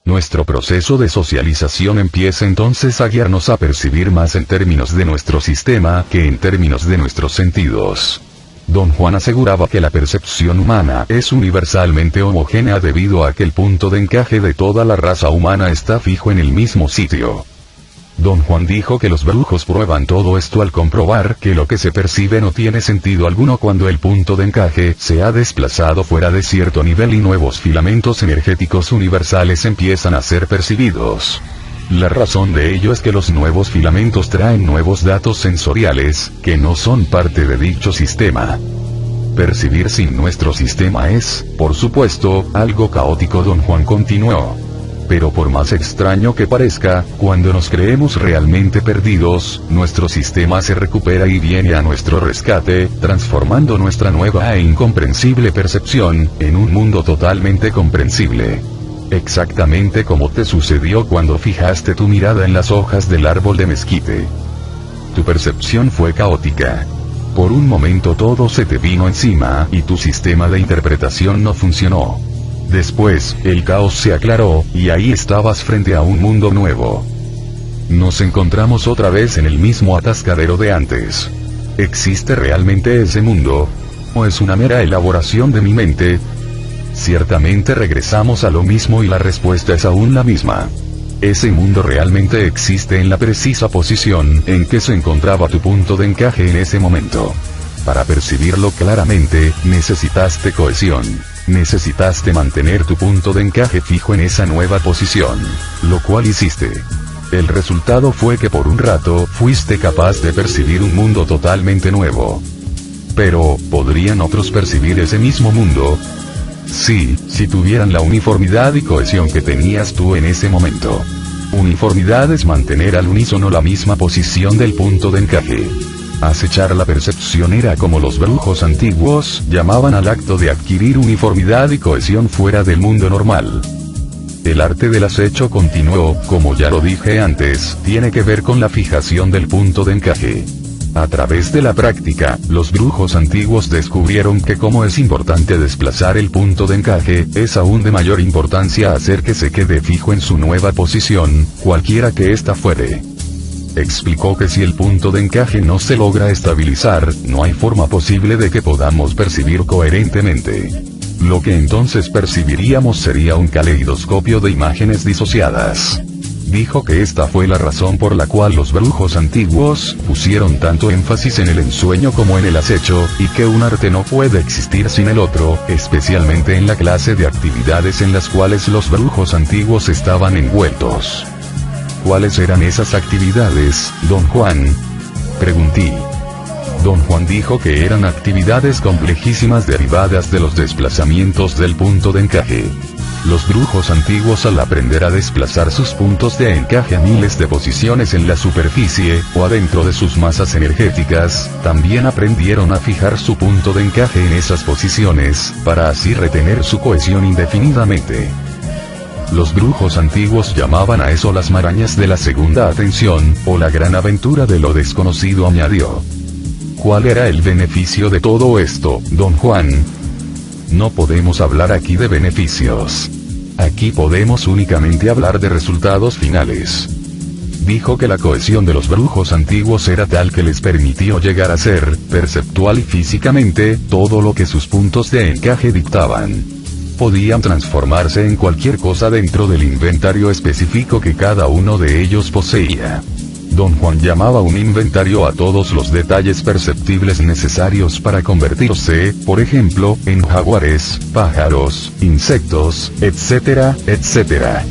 Nuestro proceso de socialización empieza entonces a guiarnos a percibir más en términos de nuestro sistema que en términos de nuestros sentidos. Don Juan aseguraba que la percepción humana es universalmente homogénea debido a que el punto de encaje de toda la raza humana está fijo en el mismo sitio. Don Juan dijo que los brujos prueban todo esto al comprobar que lo que se percibe no tiene sentido alguno cuando el punto de encaje se ha desplazado fuera de cierto nivel y nuevos filamentos energéticos universales empiezan a ser percibidos. La razón de ello es que los nuevos filamentos traen nuevos datos sensoriales, que no son parte de dicho sistema. Percibir sin nuestro sistema es, por supuesto, algo caótico. Don Juan continuó. Pero por más extraño que parezca, cuando nos creemos realmente perdidos, nuestro sistema se recupera y viene a nuestro rescate, transformando nuestra nueva e incomprensible percepción, en un mundo totalmente comprensible. Exactamente como te sucedió cuando fijaste tu mirada en las hojas del árbol de mezquite. Tu percepción fue caótica. Por un momento todo se te vino encima y tu sistema de interpretación no funcionó. Después, el caos se aclaró, y ahí estabas frente a un mundo nuevo. Nos encontramos otra vez en el mismo atascadero de antes. ¿Existe realmente ese mundo? ¿O es una mera elaboración de mi mente? Ciertamente regresamos a lo mismo y la respuesta es aún la misma. Ese mundo realmente existe en la precisa posición en que se encontraba tu punto de encaje en ese momento. Para percibirlo claramente, necesitaste cohesión. Necesitaste mantener tu punto de encaje fijo en esa nueva posición, lo cual hiciste. El resultado fue que por un rato fuiste capaz de percibir un mundo totalmente nuevo. Pero, ¿podrían otros percibir ese mismo mundo? Sí, si tuvieran la uniformidad y cohesión que tenías tú en ese momento. Uniformidad es mantener al unísono la misma posición del punto de encaje. Acechar la percepción era como los brujos antiguos llamaban al acto de adquirir uniformidad y cohesión fuera del mundo normal. El arte del acecho continuo, como ya lo dije antes, tiene que ver con la fijación del punto de encaje. A través de la práctica, los brujos antiguos descubrieron que como es importante desplazar el punto de encaje, es aún de mayor importancia hacer que se quede fijo en su nueva posición, cualquiera que ésta fuere. Explicó que si el punto de encaje no se logra estabilizar, no hay forma posible de que podamos percibir coherentemente. Lo que entonces percibiríamos sería un caleidoscopio de imágenes disociadas. Dijo que esta fue la razón por la cual los brujos antiguos pusieron tanto énfasis en el ensueño como en el acecho, y que un arte no puede existir sin el otro, especialmente en la clase de actividades en las cuales los brujos antiguos estaban envueltos. ¿Cuáles eran esas actividades, don Juan?, pregunté. Don Juan dijo que eran actividades complejísimas derivadas de los desplazamientos del punto de encaje. Los brujos antiguos, al aprender a desplazar sus puntos de encaje a miles de posiciones en la superficie, o adentro de sus masas energéticas, también aprendieron a fijar su punto de encaje en esas posiciones, para así retener su cohesión indefinidamente. Los brujos antiguos llamaban a eso las marañas de la segunda atención, o la gran aventura de lo desconocido, añadió. ¿Cuál era el beneficio de todo esto, don Juan? No podemos hablar aquí de beneficios. Aquí podemos únicamente hablar de resultados finales. Dijo que la cohesión de los brujos antiguos era tal que les permitió llegar a ser, perceptual y físicamente, todo lo que sus puntos de encaje dictaban. Podían transformarse en cualquier cosa dentro del inventario específico que cada uno de ellos poseía. Don Juan llamaba un inventario a todos los detalles perceptibles necesarios para convertirse, por ejemplo, en jaguares, pájaros, insectos, etcétera, etcétera.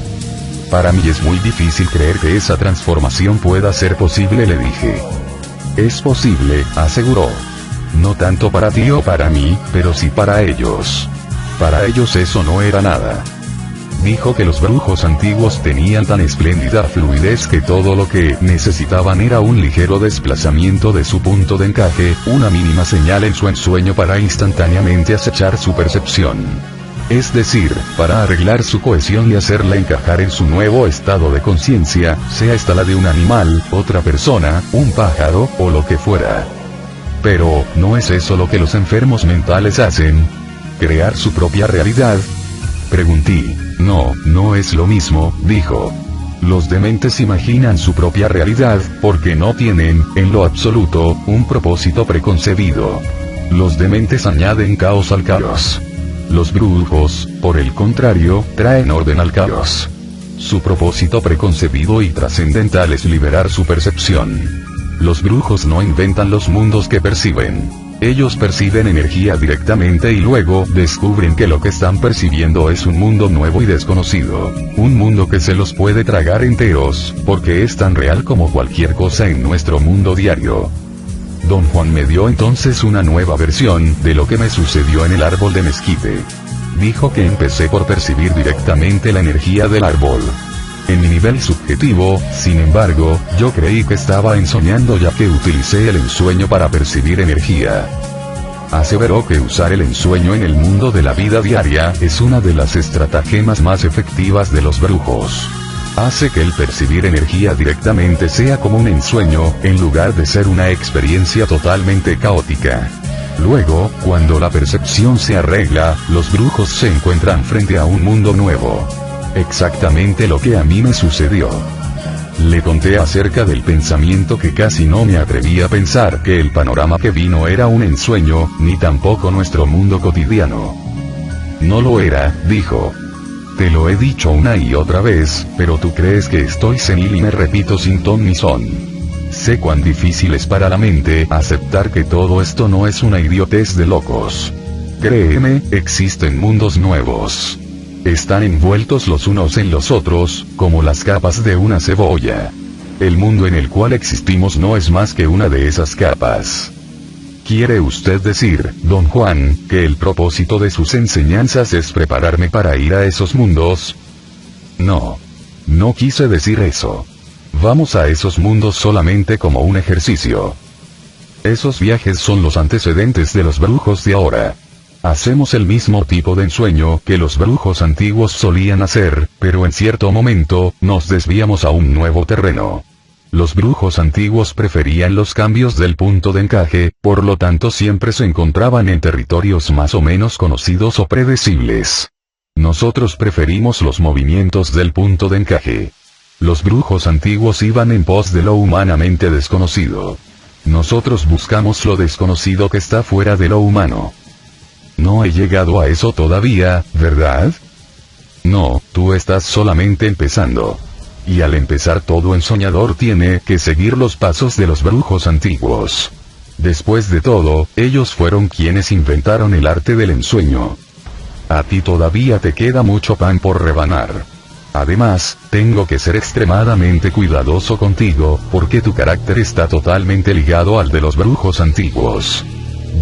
Para mí es muy difícil creer que esa transformación pueda ser posible, le dije. Es posible, aseguró. No tanto para ti o para mí, pero sí para ellos. Para ellos eso no era nada. Dijo que los brujos antiguos tenían tan espléndida fluidez que todo lo que necesitaban era un ligero desplazamiento de su punto de encaje, una mínima señal en su ensueño para instantáneamente acechar su percepción. Es decir, para arreglar su cohesión y hacerla encajar en su nuevo estado de conciencia, sea esta la de un animal, otra persona, un pájaro, o lo que fuera. Pero, ¿no es eso lo que los enfermos mentales hacen? ¿Crear su propia realidad? Pregunté. No, no es lo mismo, dijo. Los dementes imaginan su propia realidad, porque no tienen, en lo absoluto, un propósito preconcebido. Los dementes añaden caos al caos. Los brujos, por el contrario, traen orden al caos. Su propósito preconcebido y trascendental es liberar su percepción. Los brujos no inventan los mundos que perciben. Ellos perciben energía directamente y luego descubren que lo que están percibiendo es un mundo nuevo y desconocido. Un mundo que se los puede tragar enteros, porque es tan real como cualquier cosa en nuestro mundo diario. Don Juan me dio entonces una nueva versión de lo que me sucedió en el árbol de mezquite. Dijo que empecé por percibir directamente la energía del árbol. En mi nivel subjetivo, sin embargo, yo creí que estaba ensoñando ya que utilicé el ensueño para percibir energía. Aseveró que usar el ensueño en el mundo de la vida diaria es una de las estratagemas más efectivas de los brujos. Hace que el percibir energía directamente sea como un ensueño, en lugar de ser una experiencia totalmente caótica. Luego, cuando la percepción se arregla, los brujos se encuentran frente a un mundo nuevo. Exactamente lo que a mí me sucedió. Le conté acerca del pensamiento que casi no me atreví a pensar que el panorama que vi no era un ensueño, ni tampoco nuestro mundo cotidiano. No lo era, dijo. Te lo he dicho una y otra vez, pero tú crees que estoy senil y me repito sin ton ni son. Sé cuán difícil es para la mente aceptar que todo esto no es una idiotez de locos. Créeme, existen mundos nuevos. Están envueltos los unos en los otros, como las capas de una cebolla. El mundo en el cual existimos no es más que una de esas capas. ¿Quiere usted decir, don Juan, que el propósito de sus enseñanzas es prepararme para ir a esos mundos? No. No quise decir eso. Vamos a esos mundos solamente como un ejercicio. Esos viajes son los antecedentes de los brujos de ahora. Hacemos el mismo tipo de ensueño que los brujos antiguos solían hacer, pero en cierto momento, nos desviamos a un nuevo terreno. Los brujos antiguos preferían los cambios del punto de encaje, por lo tanto siempre se encontraban en territorios más o menos conocidos o predecibles. Nosotros preferimos los movimientos del punto de encaje. Los brujos antiguos iban en pos de lo humanamente desconocido. Nosotros buscamos lo desconocido que está fuera de lo humano. No he llegado a eso todavía, ¿verdad? No, tú estás solamente empezando. Y al empezar todo ensoñador tiene que seguir los pasos de los brujos antiguos. Después de todo, ellos fueron quienes inventaron el arte del ensueño. A ti todavía te queda mucho pan por rebanar. Además, tengo que ser extremadamente cuidadoso contigo, porque tu carácter está totalmente ligado al de los brujos antiguos.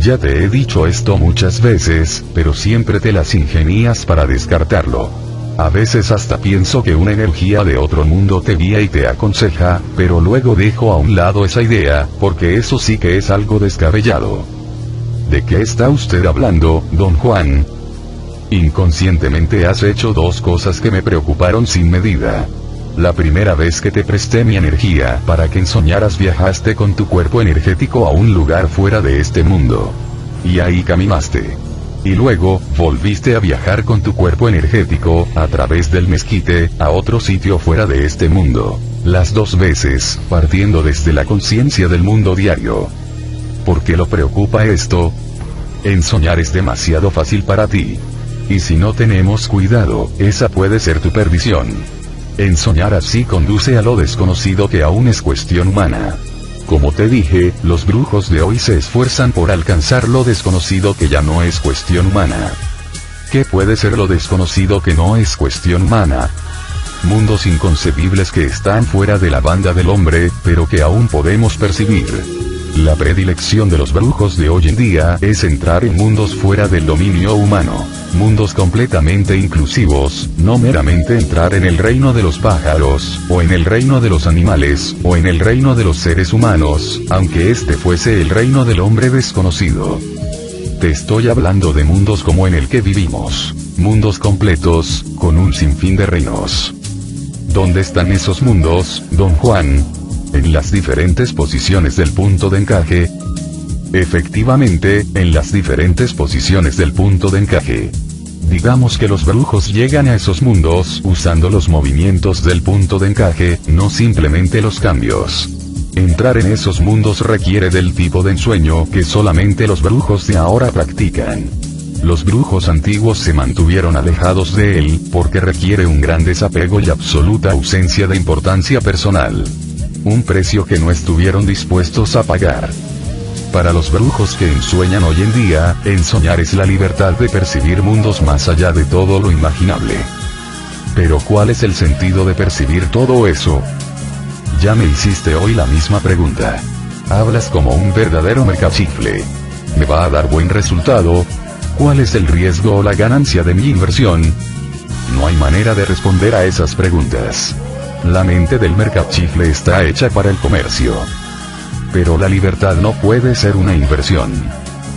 Ya te he dicho esto muchas veces, pero siempre te las ingenias para descartarlo. A veces hasta pienso que una energía de otro mundo te guía y te aconseja, pero luego dejo a un lado esa idea, porque eso sí que es algo descabellado. ¿De qué está usted hablando, don Juan? Inconscientemente has hecho dos cosas que me preocuparon sin medida. La primera vez que te presté mi energía para que ensoñaras viajaste con tu cuerpo energético a un lugar fuera de este mundo. Y ahí caminaste. Y luego, volviste a viajar con tu cuerpo energético, a través del mezquite, a otro sitio fuera de este mundo. Las dos veces, partiendo desde la conciencia del mundo diario. ¿Por qué lo preocupa esto? Ensoñar es demasiado fácil para ti. Y si no tenemos cuidado, esa puede ser tu perdición. Ensoñar así conduce a lo desconocido que aún es cuestión humana. Como te dije, los brujos de hoy se esfuerzan por alcanzar lo desconocido que ya no es cuestión humana. ¿Qué puede ser lo desconocido que no es cuestión humana? Mundos inconcebibles que están fuera de la banda del hombre, pero que aún podemos percibir. La predilección de los brujos de hoy en día es entrar en mundos fuera del dominio humano. Mundos completamente inclusivos, no meramente entrar en el reino de los pájaros, o en el reino de los animales, o en el reino de los seres humanos, aunque este fuese el reino del hombre desconocido. Te estoy hablando de mundos como en el que vivimos. Mundos completos, con un sinfín de reinos. ¿Dónde están esos mundos, don Juan? En las diferentes posiciones del punto de encaje. Efectivamente, en las diferentes posiciones del punto de encaje. Digamos que los brujos llegan a esos mundos usando los movimientos del punto de encaje, no simplemente los cambios. Entrar en esos mundos requiere del tipo de ensueño que solamente los brujos de ahora practican. Los brujos antiguos se mantuvieron alejados de él, porque requiere un gran desapego y absoluta ausencia de importancia personal. Un precio que no estuvieron dispuestos a pagar. Para los brujos que ensueñan hoy en día, ensoñar es la libertad de percibir mundos más allá de todo lo imaginable. Pero ¿cuál es el sentido de percibir todo eso? Ya me hiciste hoy la misma pregunta. Hablas como un verdadero mercachifle. ¿Me va a dar buen resultado? ¿Cuál es el riesgo o la ganancia de mi inversión? No hay manera de responder a esas preguntas. La mente del mercachifle está hecha para el comercio. Pero la libertad no puede ser una inversión.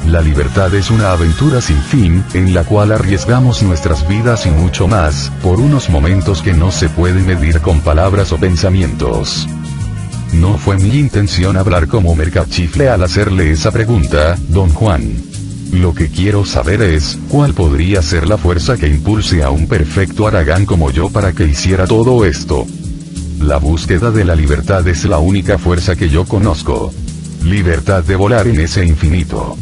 La libertad es una aventura sin fin, en la cual arriesgamos nuestras vidas y mucho más, por unos momentos que no se pueden medir con palabras o pensamientos. No fue mi intención hablar como mercachifle al hacerle esa pregunta, don Juan. Lo que quiero saber es, ¿cuál podría ser la fuerza que impulse a un perfecto haragán como yo para que hiciera todo esto? La búsqueda de la libertad es la única fuerza que yo conozco. Libertad de volar en ese infinito.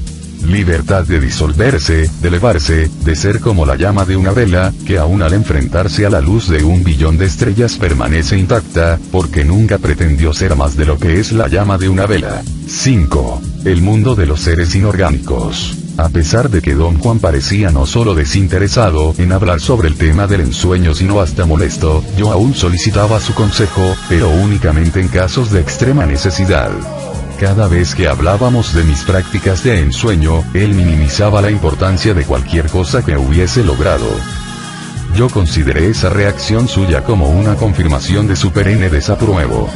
Libertad de disolverse, de elevarse, de ser como la llama de una vela, que aún al enfrentarse a la luz de 1 billón de estrellas permanece intacta, porque nunca pretendió ser más de lo que es la llama de una vela. 5. El mundo de los seres inorgánicos. A pesar de que don Juan parecía no solo desinteresado en hablar sobre el tema del ensueño sino hasta molesto, yo aún solicitaba su consejo, pero únicamente en casos de extrema necesidad. Cada vez que hablábamos de mis prácticas de ensueño, él minimizaba la importancia de cualquier cosa que hubiese logrado. Yo consideré esa reacción suya como una confirmación de su perenne desapruebo.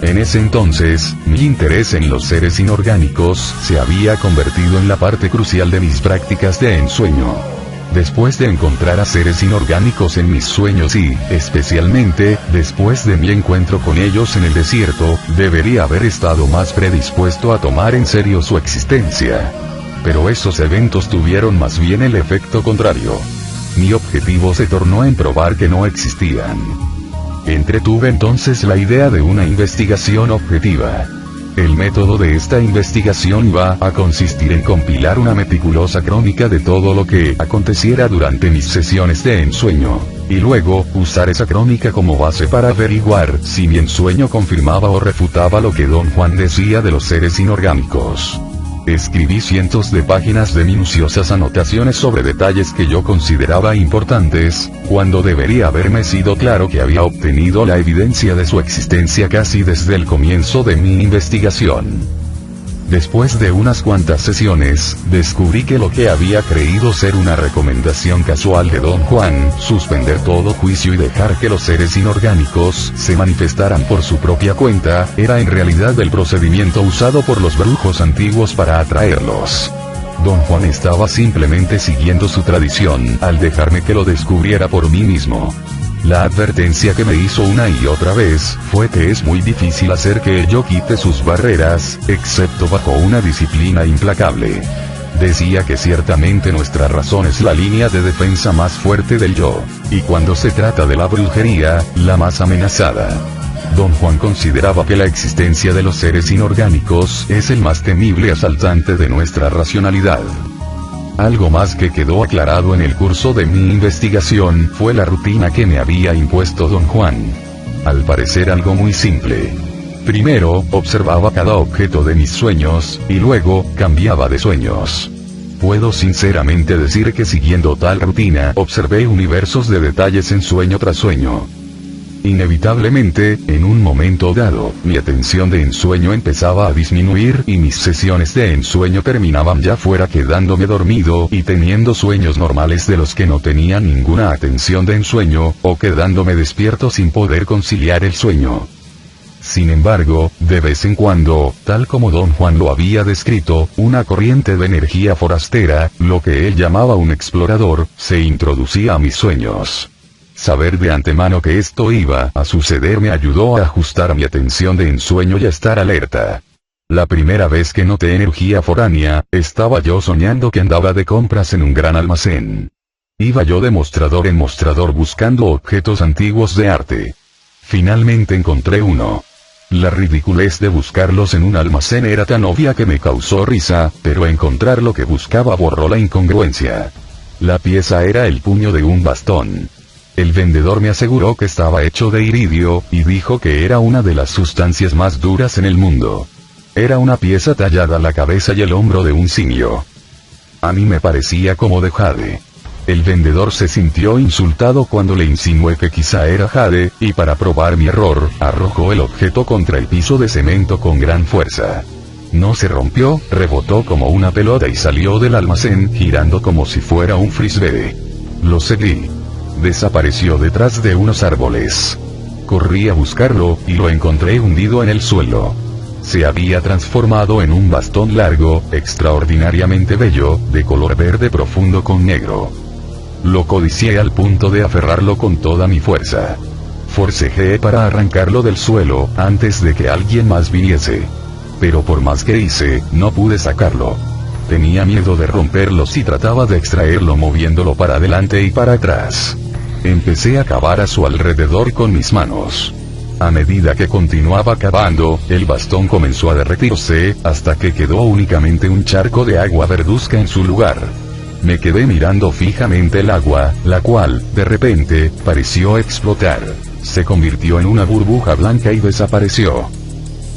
En ese entonces, mi interés en los seres inorgánicos se había convertido en la parte crucial de mis prácticas de ensueño. Después de encontrar a seres inorgánicos en mis sueños y, especialmente, después de mi encuentro con ellos en el desierto, debería haber estado más predispuesto a tomar en serio su existencia. Pero esos eventos tuvieron más bien el efecto contrario. Mi objetivo se tornó en probar que no existían. Entretuve entonces la idea de una investigación objetiva. El método de esta investigación iba a consistir en compilar una meticulosa crónica de todo lo que aconteciera durante mis sesiones de ensueño, y luego, usar esa crónica como base para averiguar si mi ensueño confirmaba o refutaba lo que Don Juan decía de los seres inorgánicos. Escribí cientos de páginas de minuciosas anotaciones sobre detalles que yo consideraba importantes, cuando debería haberme sido claro que había obtenido la evidencia de su existencia casi desde el comienzo de mi investigación. Después de unas cuantas sesiones, descubrí que lo que había creído ser una recomendación casual de Don Juan, suspender todo juicio y dejar que los seres inorgánicos se manifestaran por su propia cuenta, era en realidad el procedimiento usado por los brujos antiguos para atraerlos. Don Juan estaba simplemente siguiendo su tradición al dejarme que lo descubriera por mí mismo. La advertencia que me hizo una y otra vez, fue que es muy difícil hacer que el yo quite sus barreras, excepto bajo una disciplina implacable. Decía que ciertamente nuestra razón es la línea de defensa más fuerte del yo, y cuando se trata de la brujería, la más amenazada. Don Juan consideraba que la existencia de los seres inorgánicos es el más temible asaltante de nuestra racionalidad. Algo más que quedó aclarado en el curso de mi investigación fue la rutina que me había impuesto Don Juan. Al parecer algo muy simple. Primero, observaba cada objeto de mis sueños, y luego, cambiaba de sueños. Puedo sinceramente decir que siguiendo tal rutina, observé universos de detalles en sueño tras sueño. Inevitablemente, en un momento dado, mi atención de ensueño empezaba a disminuir y mis sesiones de ensueño terminaban ya fuera quedándome dormido y teniendo sueños normales de los que no tenía ninguna atención de ensueño, o quedándome despierto sin poder conciliar el sueño. Sin embargo, de vez en cuando, tal como Don Juan lo había descrito, una corriente de energía forastera, lo que él llamaba un explorador, se introducía a mis sueños. Saber de antemano que esto iba a suceder me ayudó a ajustar mi atención de ensueño y a estar alerta. La primera vez que noté energía foránea, estaba yo soñando que andaba de compras en un gran almacén. Iba yo de mostrador en mostrador buscando objetos antiguos de arte. Finalmente encontré uno. La ridiculez de buscarlos en un almacén era tan obvia que me causó risa, pero encontrar lo que buscaba borró la incongruencia. La pieza era el puño de un bastón. El vendedor me aseguró que estaba hecho de iridio, y dijo que era una de las sustancias más duras en el mundo. Era una pieza tallada a la cabeza y el hombro de un simio. A mí me parecía como de jade. El vendedor se sintió insultado cuando le insinué que quizá era jade, y para probar mi error, arrojó el objeto contra el piso de cemento con gran fuerza. No se rompió, rebotó como una pelota y salió del almacén girando como si fuera un frisbee. Lo seguí. Desapareció detrás de unos árboles. Corrí a buscarlo, y lo encontré hundido en el suelo. Se había transformado en un bastón largo, extraordinariamente bello, de color verde profundo con negro. Lo codicié al punto de aferrarlo con toda mi fuerza. Forcejeé para arrancarlo del suelo, antes de que alguien más viniese. Pero por más que hice, no pude sacarlo. Tenía miedo de romperlo si trataba de extraerlo moviéndolo para adelante y para atrás. Empecé a cavar a su alrededor con mis manos. A medida que continuaba cavando, el bastón comenzó a derretirse, hasta que quedó únicamente un charco de agua verduzca en su lugar. Me quedé mirando fijamente el agua, la cual, de repente, pareció explotar. Se convirtió en una burbuja blanca y desapareció.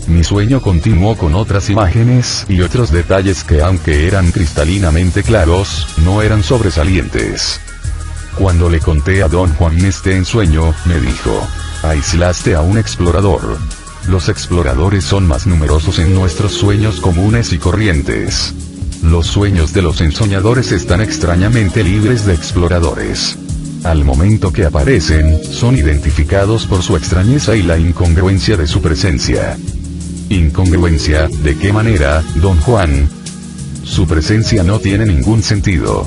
Mi sueño continuó con otras imágenes y otros detalles que, aunque eran cristalinamente claros, no eran sobresalientes. Cuando le conté a Don Juan este ensueño, me dijo: aislaste a un explorador. Los exploradores son más numerosos en nuestros sueños comunes y corrientes. Los sueños de los ensoñadores están extrañamente libres de exploradores. Al momento que aparecen, son identificados por su extrañeza y la incongruencia de su presencia. ¿Incongruencia? ¿De qué manera, Don Juan? Su presencia no tiene ningún sentido.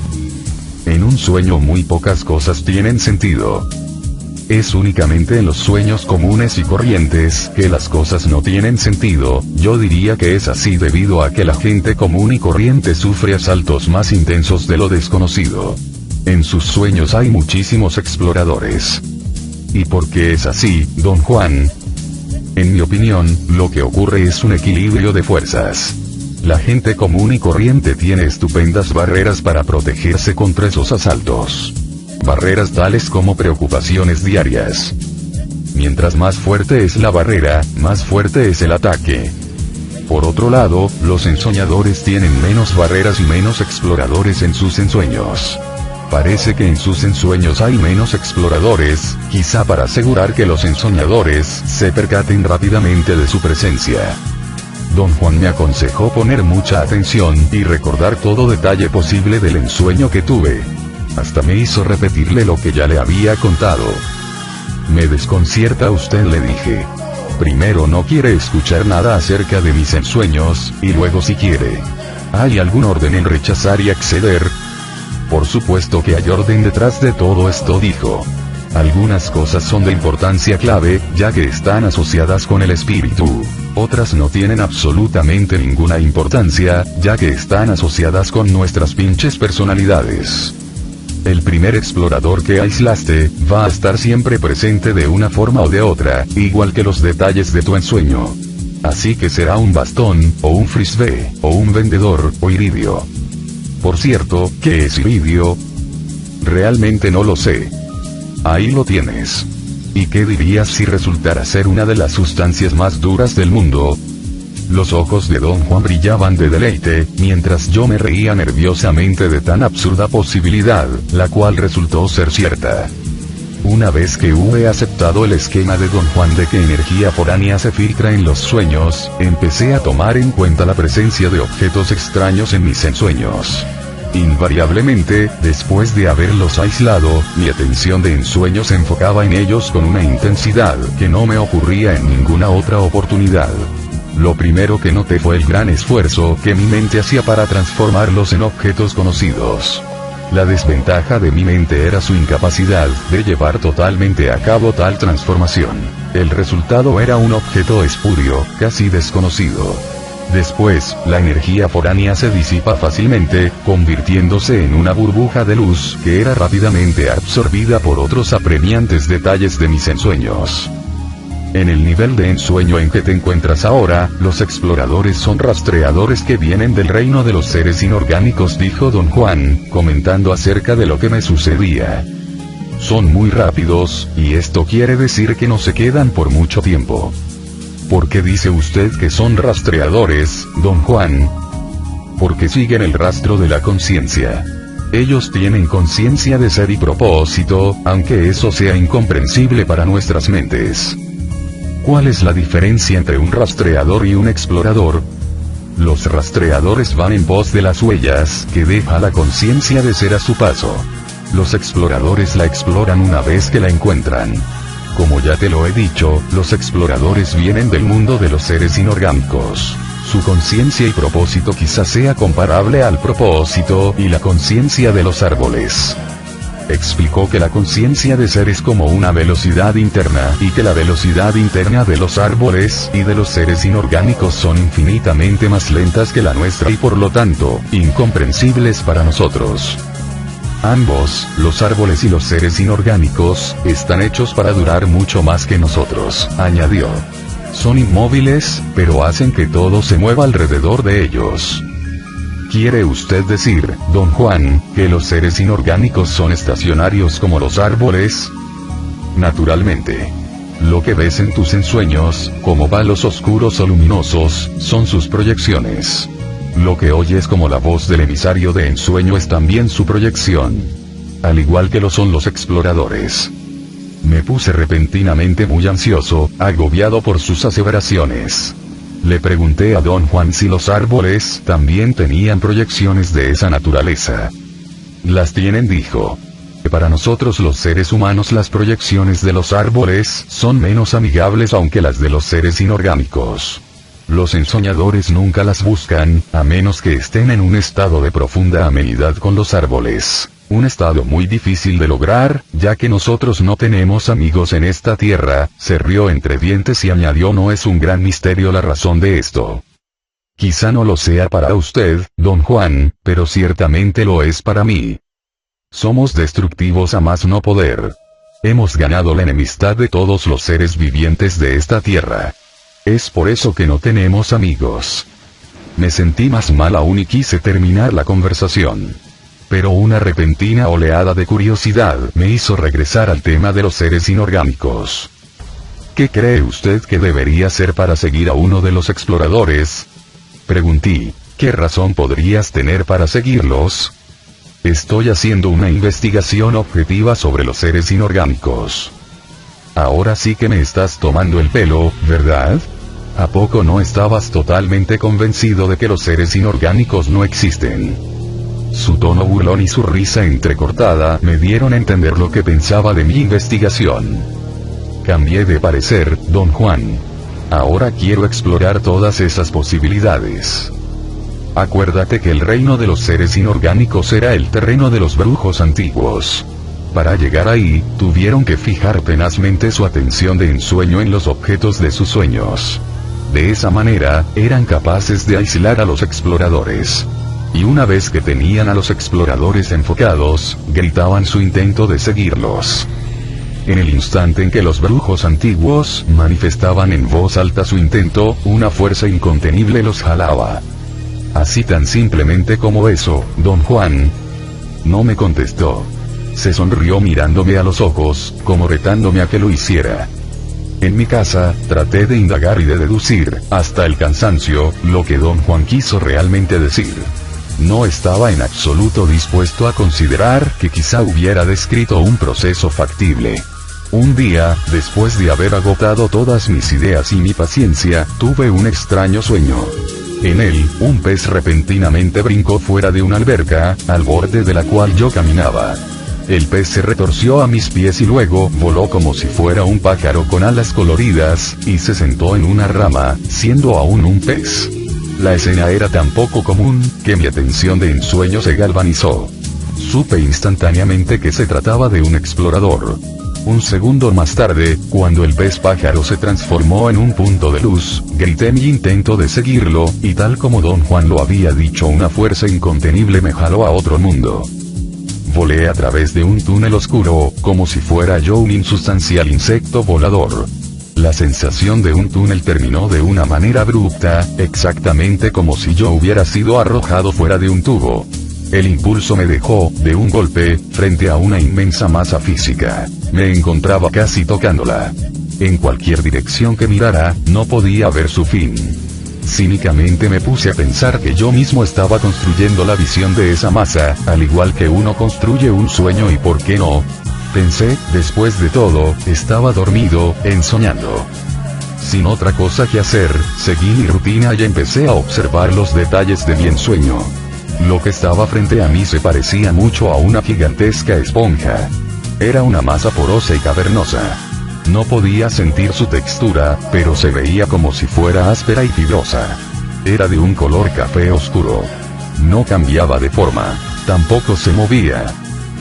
En un sueño muy pocas cosas tienen sentido. Es únicamente en los sueños comunes y corrientes que las cosas no tienen sentido. Yo diría que es así debido a que la gente común y corriente sufre asaltos más intensos de lo desconocido. En sus sueños hay muchísimos exploradores. ¿Y por qué es así, Don Juan? En mi opinión, lo que ocurre es un equilibrio de fuerzas. La gente común y corriente tiene estupendas barreras para protegerse contra esos asaltos. Barreras tales como preocupaciones diarias. Mientras más fuerte es la barrera, más fuerte es el ataque. Por otro lado, los ensoñadores tienen menos barreras y menos exploradores en sus ensueños. Parece que en sus ensueños hay menos exploradores, quizá para asegurar que los ensoñadores se percaten rápidamente de su presencia. Don Juan me aconsejó poner mucha atención y recordar todo detalle posible del ensueño que tuve. Hasta me hizo repetirle lo que ya le había contado. Me desconcierta usted, le dije. Primero no quiere escuchar nada acerca de mis ensueños, y luego si quiere. ¿Hay algún orden en rechazar y acceder? Por supuesto que hay orden detrás de todo esto, dijo. Algunas cosas son de importancia clave, ya que están asociadas con el espíritu. Otras no tienen absolutamente ninguna importancia, ya que están asociadas con nuestras pinches personalidades. El primer explorador que aislaste, va a estar siempre presente de una forma o de otra, igual que los detalles de tu ensueño. Así que será un bastón, o un frisbee, o un vendedor, o iridio. Por cierto, ¿qué es iridio? Realmente no lo sé. Ahí lo tienes. ¿Y qué dirías si resultara ser una de las sustancias más duras del mundo? Los ojos de Don Juan brillaban de deleite, mientras yo me reía nerviosamente de tan absurda posibilidad, la cual resultó ser cierta. Una vez que hube aceptado el esquema de Don Juan de que energía foránea se filtra en los sueños, empecé a tomar en cuenta la presencia de objetos extraños en mis ensueños. Invariablemente, después de haberlos aislado, mi atención de ensueño se enfocaba en ellos con una intensidad que no me ocurría en ninguna otra oportunidad. Lo primero que noté fue el gran esfuerzo que mi mente hacía para transformarlos en objetos conocidos. La desventaja de mi mente era su incapacidad de llevar totalmente a cabo tal transformación. El resultado era un objeto espurio, casi desconocido. Después, la energía foránea se disipa fácilmente, convirtiéndose en una burbuja de luz que era rápidamente absorbida por otros apremiantes detalles de mis ensueños. En el nivel de ensueño en que te encuentras ahora, los exploradores son rastreadores que vienen del reino de los seres inorgánicos, dijo Don Juan, comentando acerca de lo que me sucedía. Son muy rápidos, y esto quiere decir que no se quedan por mucho tiempo. ¿Por qué dice usted que son rastreadores, Don Juan? Porque siguen el rastro de la conciencia. Ellos tienen conciencia de ser y propósito, aunque eso sea incomprensible para nuestras mentes. ¿Cuál es la diferencia entre un rastreador y un explorador? Los rastreadores van en pos de las huellas que deja la conciencia de ser a su paso. Los exploradores la exploran una vez que la encuentran. Como ya te lo he dicho, los exploradores vienen del mundo de los seres inorgánicos. Su conciencia y propósito quizás sea comparable al propósito y la conciencia de los árboles. Explicó que la conciencia de ser es como una velocidad interna, y que la velocidad interna de los árboles y de los seres inorgánicos son infinitamente más lentas que la nuestra y por lo tanto, incomprensibles para nosotros. Ambos, los árboles y los seres inorgánicos, están hechos para durar mucho más que nosotros, añadió. Son inmóviles, pero hacen que todo se mueva alrededor de ellos. ¿Quiere usted decir, Don Juan, que los seres inorgánicos son estacionarios como los árboles? Naturalmente. Lo que ves en tus ensueños, como balos oscuros o luminosos, son sus proyecciones. Lo que oyes como la voz del emisario de ensueño es también su proyección. Al igual que lo son los exploradores. Me puse repentinamente muy ansioso, agobiado por sus aseveraciones. Le pregunté a Don Juan si los árboles también tenían proyecciones de esa naturaleza. Las tienen, dijo. Para nosotros los seres humanos las proyecciones de los árboles son menos amigables aunque las de los seres inorgánicos. Los ensoñadores nunca las buscan, a menos que estén en un estado de profunda amenidad con los árboles. Un estado muy difícil de lograr, ya que nosotros no tenemos amigos en esta tierra, se rió entre dientes y añadió: no es un gran misterio la razón de esto. Quizá no lo sea para usted, Don Juan, pero ciertamente lo es para mí. Somos destructivos a más no poder. Hemos ganado la enemistad de todos los seres vivientes de esta tierra. Es por eso que no tenemos amigos. Me sentí más mal aún y quise terminar la conversación. Pero una repentina oleada de curiosidad me hizo regresar al tema de los seres inorgánicos. ¿Qué cree usted que debería hacer para seguir a uno de los exploradores? Pregunté. ¿Qué razón podrías tener para seguirlos? Estoy haciendo una investigación objetiva sobre los seres inorgánicos. Ahora sí que me estás tomando el pelo, ¿verdad? ¿A poco no estabas totalmente convencido de que los seres inorgánicos no existen? Su tono burlón y su risa entrecortada me dieron a entender lo que pensaba de mi investigación. Cambié de parecer, don Juan. Ahora quiero explorar todas esas posibilidades. Acuérdate que el reino de los seres inorgánicos era el terreno de los brujos antiguos. Para llegar ahí, tuvieron que fijar tenazmente su atención de ensueño en los objetos de sus sueños. De esa manera, eran capaces de aislar a los exploradores. Y una vez que tenían a los exploradores enfocados, gritaban su intento de seguirlos. En el instante en que los brujos antiguos manifestaban en voz alta su intento, una fuerza incontenible los jalaba. Así tan simplemente como eso, don Juan. No me contestó. Se sonrió mirándome a los ojos, como retándome a que lo hiciera. En mi casa, traté de indagar y de deducir, hasta el cansancio, lo que don Juan quiso realmente decir. No estaba en absoluto dispuesto a considerar que quizá hubiera descrito un proceso factible. Un día, después de haber agotado todas mis ideas y mi paciencia, tuve un extraño sueño. En él, un pez repentinamente brincó fuera de una alberca, al borde de la cual yo caminaba. El pez se retorció a mis pies y luego voló como si fuera un pájaro con alas coloridas, y se sentó en una rama, siendo aún un pez. La escena era tan poco común, que mi atención de ensueño se galvanizó. Supe instantáneamente que se trataba de un explorador. Un segundo más tarde, cuando el pez pájaro se transformó en un punto de luz, grité mi intento de seguirlo, y tal como don Juan lo había dicho, una fuerza incontenible me jaló a otro mundo. Volé a través de un túnel oscuro, como si fuera yo un insustancial insecto volador. La sensación de un túnel terminó de una manera abrupta, exactamente como si yo hubiera sido arrojado fuera de un tubo. El impulso me dejó, de un golpe, frente a una inmensa masa física. Me encontraba casi tocándola. En cualquier dirección que mirara, no podía ver su fin. Cínicamente me puse a pensar que yo mismo estaba construyendo la visión de esa masa, al igual que uno construye un sueño y ¿por qué no? Pensé, después de todo, estaba dormido, ensoñando. Sin otra cosa que hacer, seguí mi rutina y empecé a observar los detalles de mi ensueño. Lo que estaba frente a mí se parecía mucho a una gigantesca esponja. Era una masa porosa y cavernosa. No podía sentir su textura, pero se veía como si fuera áspera y fibrosa. Era de un color café oscuro. No cambiaba de forma. Tampoco se movía.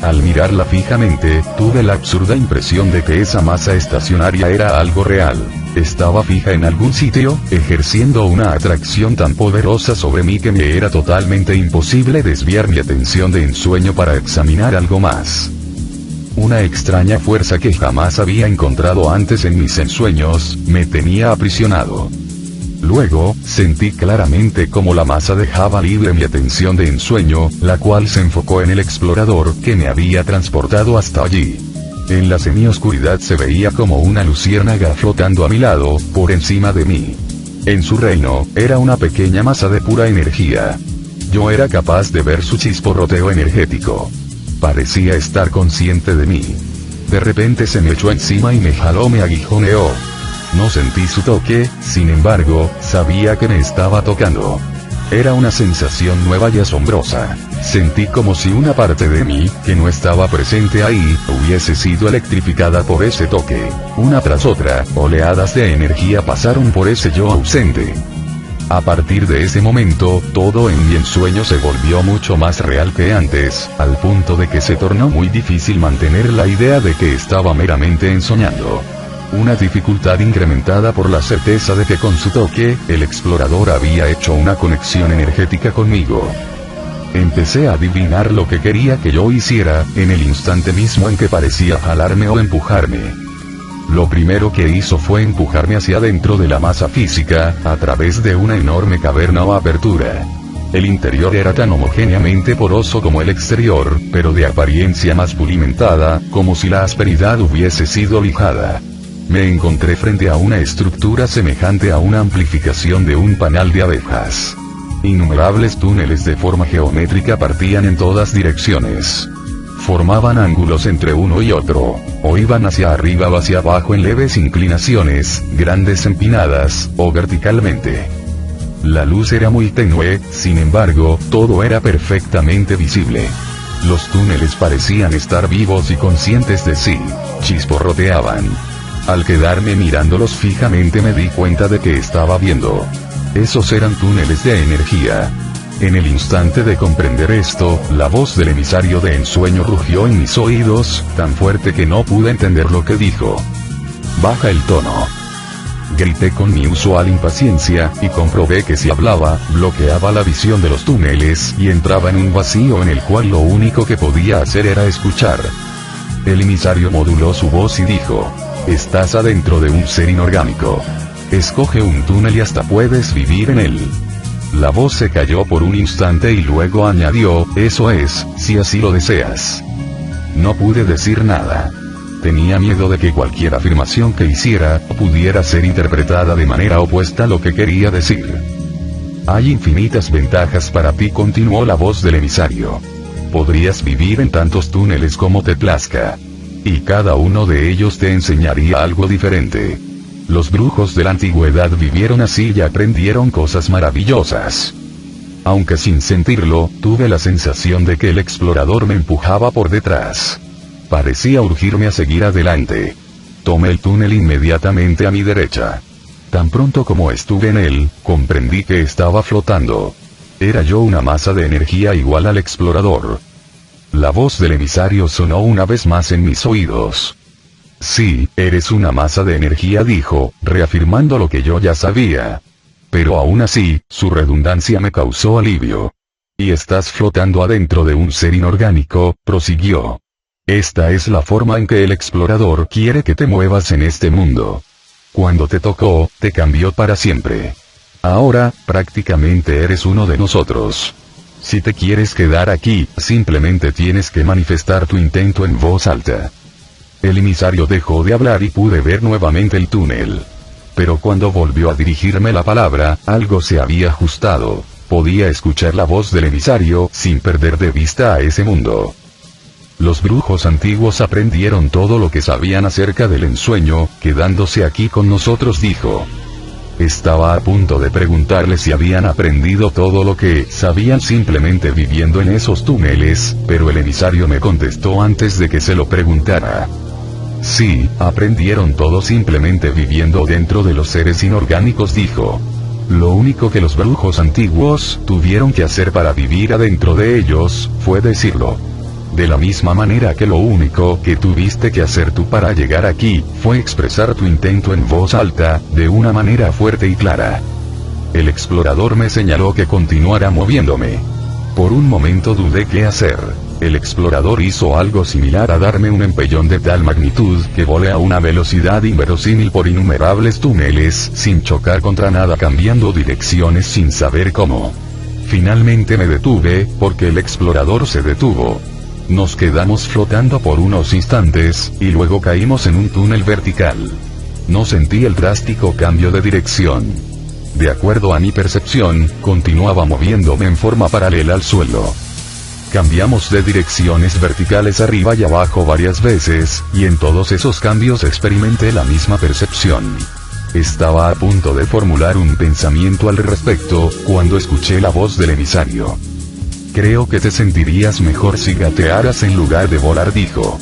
Al mirarla fijamente, tuve la absurda impresión de que esa masa estacionaria era algo real. Estaba fija en algún sitio, ejerciendo una atracción tan poderosa sobre mí que me era totalmente imposible desviar mi atención de ensueño para examinar algo más. Una extraña fuerza que jamás había encontrado antes en mis ensueños, me tenía aprisionado. Luego, sentí claramente cómo la masa dejaba libre mi atención de ensueño, la cual se enfocó en el explorador que me había transportado hasta allí. En la semioscuridad se veía como una luciérnaga flotando a mi lado, por encima de mí. En su reino, era una pequeña masa de pura energía. Yo era capaz de ver su chisporroteo energético. Parecía estar consciente de mí. De repente se me echó encima y me jaló, me aguijoneó. No sentí su toque, sin embargo, sabía que me estaba tocando. Era una sensación nueva y asombrosa. Sentí como si una parte de mí, que no estaba presente ahí, hubiese sido electrificada por ese toque. Una tras otra, oleadas de energía pasaron por ese yo ausente. A partir de ese momento, todo en mi ensueño se volvió mucho más real que antes, al punto de que se tornó muy difícil mantener la idea de que estaba meramente ensoñando. Una dificultad incrementada por la certeza de que con su toque, el explorador había hecho una conexión energética conmigo. Empecé a adivinar lo que quería que yo hiciera, en el instante mismo en que parecía jalarme o empujarme. Lo primero que hizo fue empujarme hacia adentro de la masa física, a través de una enorme caverna o apertura. El interior era tan homogéneamente poroso como el exterior, pero de apariencia más pulimentada, como si la asperidad hubiese sido lijada. Me encontré frente a una estructura semejante a una amplificación de un panal de abejas. Innumerables túneles de forma geométrica partían en todas direcciones. Formaban ángulos entre uno y otro, o iban hacia arriba o hacia abajo en leves inclinaciones, grandes empinadas, o verticalmente. La luz era muy tenue, sin embargo, todo era perfectamente visible. Los túneles parecían estar vivos y conscientes de sí, chisporroteaban. Al quedarme mirándolos fijamente me di cuenta de que estaba viendo. Esos eran túneles de energía. En el instante de comprender esto, la voz del emisario de ensueño rugió en mis oídos, tan fuerte que no pude entender lo que dijo. «Baja el tono». Grité con mi usual impaciencia, y comprobé que si hablaba, bloqueaba la visión de los túneles, y entraba en un vacío en el cual lo único que podía hacer era escuchar. El emisario moduló su voz y dijo: «Estás adentro de un ser inorgánico. Escoge un túnel y hasta puedes vivir en él». La voz se calló por un instante y luego añadió: «Eso es, si así lo deseas». No pude decir nada. Tenía miedo de que cualquier afirmación que hiciera, pudiera ser interpretada de manera opuesta a lo que quería decir. «Hay infinitas ventajas para ti», continuó la voz del emisario. «Podrías vivir en tantos túneles como te plazca. Y cada uno de ellos te enseñaría algo diferente. Los brujos de la antigüedad vivieron así y aprendieron cosas maravillosas». Aunque sin sentirlo, tuve la sensación de que el explorador me empujaba por detrás. Parecía urgirme a seguir adelante. Tomé el túnel inmediatamente a mi derecha. Tan pronto como estuve en él, comprendí que estaba flotando. Era yo una masa de energía igual al explorador. La voz del emisario sonó una vez más en mis oídos. «Sí, eres una masa de energía», dijo, reafirmando lo que yo ya sabía. Pero aún así, su redundancia me causó alivio. «Y estás flotando adentro de un ser inorgánico», prosiguió. «Esta es la forma en que el explorador quiere que te muevas en este mundo. Cuando te tocó, te cambió para siempre. Ahora, prácticamente eres uno de nosotros. Si te quieres quedar aquí, simplemente tienes que manifestar tu intento en voz alta». El emisario dejó de hablar y pude ver nuevamente el túnel. Pero cuando volvió a dirigirme la palabra, algo se había ajustado. Podía escuchar la voz del emisario, sin perder de vista a ese mundo. «Los brujos antiguos aprendieron todo lo que sabían acerca del ensueño, quedándose aquí con nosotros», dijo. Estaba a punto de preguntarle si habían aprendido todo lo que sabían simplemente viviendo en esos túneles, pero el emisario me contestó antes de que se lo preguntara. «Sí, aprendieron todo simplemente viviendo dentro de los seres inorgánicos», dijo. «Lo único que los brujos antiguos tuvieron que hacer para vivir adentro de ellos, fue decirlo. De la misma manera que lo único que tuviste que hacer tú para llegar aquí, fue expresar tu intento en voz alta, de una manera fuerte y clara». El explorador me señaló que continuara moviéndome. Por un momento dudé qué hacer. El explorador hizo algo similar a darme un empellón de tal magnitud que volé a una velocidad inverosímil por innumerables túneles, sin chocar contra nada, cambiando direcciones sin saber cómo. Finalmente me detuve, porque el explorador se detuvo. Nos quedamos flotando por unos instantes, y luego caímos en un túnel vertical. No sentí el drástico cambio de dirección. De acuerdo a mi percepción, continuaba moviéndome en forma paralela al suelo. Cambiamos de direcciones verticales arriba y abajo varias veces, y en todos esos cambios experimenté la misma percepción. Estaba a punto de formular un pensamiento al respecto, cuando escuché la voz del emisario. «Creo que te sentirías mejor si gatearas en lugar de volar», dijo.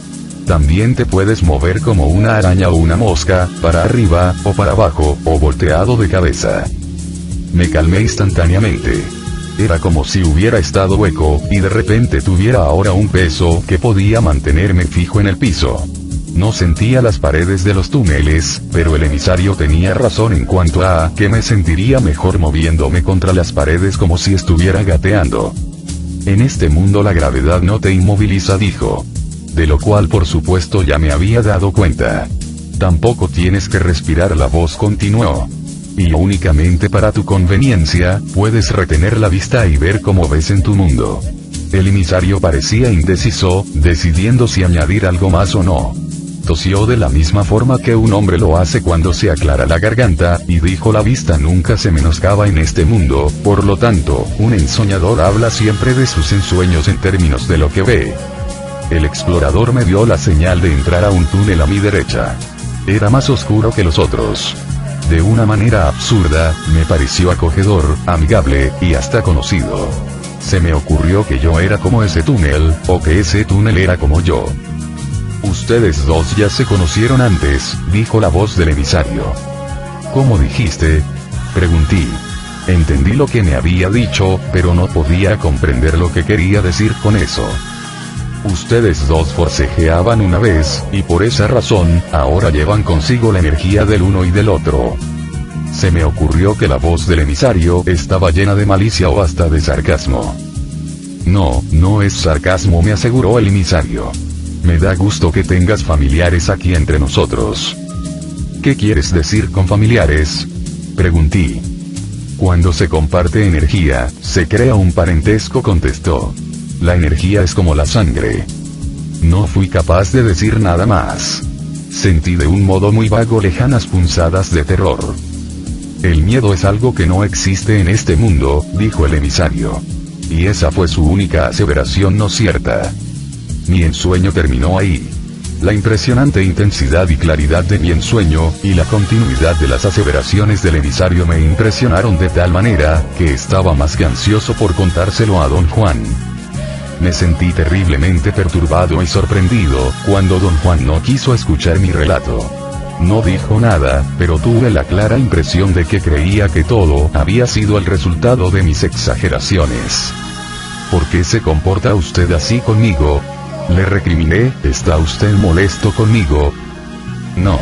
«También te puedes mover como una araña o una mosca, para arriba, o para abajo, o volteado de cabeza». Me calmé instantáneamente. Era como si hubiera estado hueco, y de repente tuviera ahora un peso que podía mantenerme fijo en el piso. No sentía las paredes de los túneles, pero el emisario tenía razón en cuanto a que me sentiría mejor moviéndome contra las paredes como si estuviera gateando. «En este mundo la gravedad no te inmoviliza», dijo. De lo cual por supuesto ya me había dado cuenta. Tampoco tienes que respirar, la voz continuó. Y únicamente para tu conveniencia, puedes retener la vista y ver cómo ves en tu mundo. El emisario parecía indeciso, decidiendo si añadir algo más o no. Tosió de la misma forma que un hombre lo hace cuando se aclara la garganta, y dijo: la vista nunca se menoscaba en este mundo, por lo tanto, un ensoñador habla siempre de sus ensueños en términos de lo que ve. El explorador me dio la señal de entrar a un túnel a mi derecha. Era más oscuro que los otros. De una manera absurda, me pareció acogedor, amigable, y hasta conocido. Se me ocurrió que yo era como ese túnel, o que ese túnel era como yo. Ustedes dos ya se conocieron antes, dijo la voz del emisario. ¿Cómo dijiste? Pregunté. Entendí lo que me había dicho, pero no podía comprender lo que quería decir con eso. Ustedes dos forcejeaban una vez, y por esa razón, ahora llevan consigo la energía del uno y del otro. Se me ocurrió que la voz del emisario estaba llena de malicia o hasta de sarcasmo. No, no es sarcasmo, me aseguró el emisario. Me da gusto que tengas familiares aquí entre nosotros. ¿Qué quieres decir con familiares? Pregunté. Cuando se comparte energía, se crea un parentesco, contestó. La energía es como la sangre. No fui capaz de decir nada más. Sentí de un modo muy vago lejanas punzadas de terror. El miedo es algo que no existe en este mundo, dijo el emisario. Y esa fue su única aseveración no cierta. Mi ensueño terminó ahí. La impresionante intensidad y claridad de mi ensueño, y la continuidad de las aseveraciones del emisario me impresionaron de tal manera, que estaba más que ansioso por contárselo a don Juan. Me sentí terriblemente perturbado y sorprendido, cuando don Juan no quiso escuchar mi relato. No dijo nada, pero tuve la clara impresión de que creía que todo había sido el resultado de mis exageraciones. ¿Por qué se comporta usted así conmigo? Le recriminé. ¿Está usted molesto conmigo? No.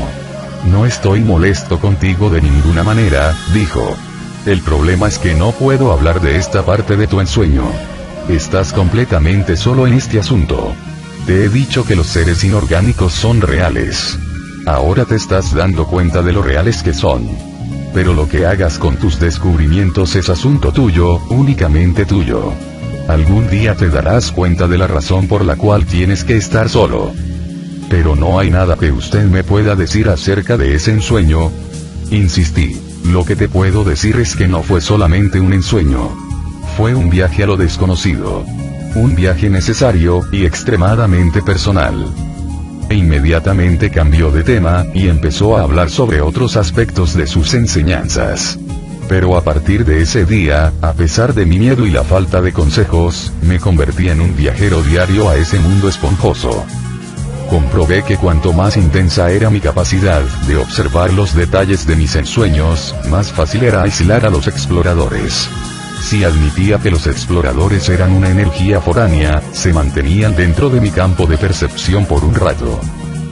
No estoy molesto contigo de ninguna manera, dijo. El problema es que no puedo hablar de esta parte de tu ensueño. Estás completamente solo en este asunto. Te he dicho que los seres inorgánicos son reales. Ahora te estás dando cuenta de lo reales que son. Pero lo que hagas con tus descubrimientos es asunto tuyo, únicamente tuyo. Algún día te darás cuenta de la razón por la cual tienes que estar solo. Pero no hay nada que usted me pueda decir acerca de ese ensueño. Insistí. Lo que te puedo decir es que no fue solamente un ensueño. Fue un viaje a lo desconocido. Un viaje necesario, y extremadamente personal. E inmediatamente cambió de tema, y empezó a hablar sobre otros aspectos de sus enseñanzas. Pero a partir de ese día, a pesar de mi miedo y la falta de consejos, me convertí en un viajero diario a ese mundo esponjoso. Comprobé que cuanto más intensa era mi capacidad de observar los detalles de mis ensueños, más fácil era aislar a los exploradores. Si admitía que los exploradores eran una energía foránea, se mantenían dentro de mi campo de percepción por un rato.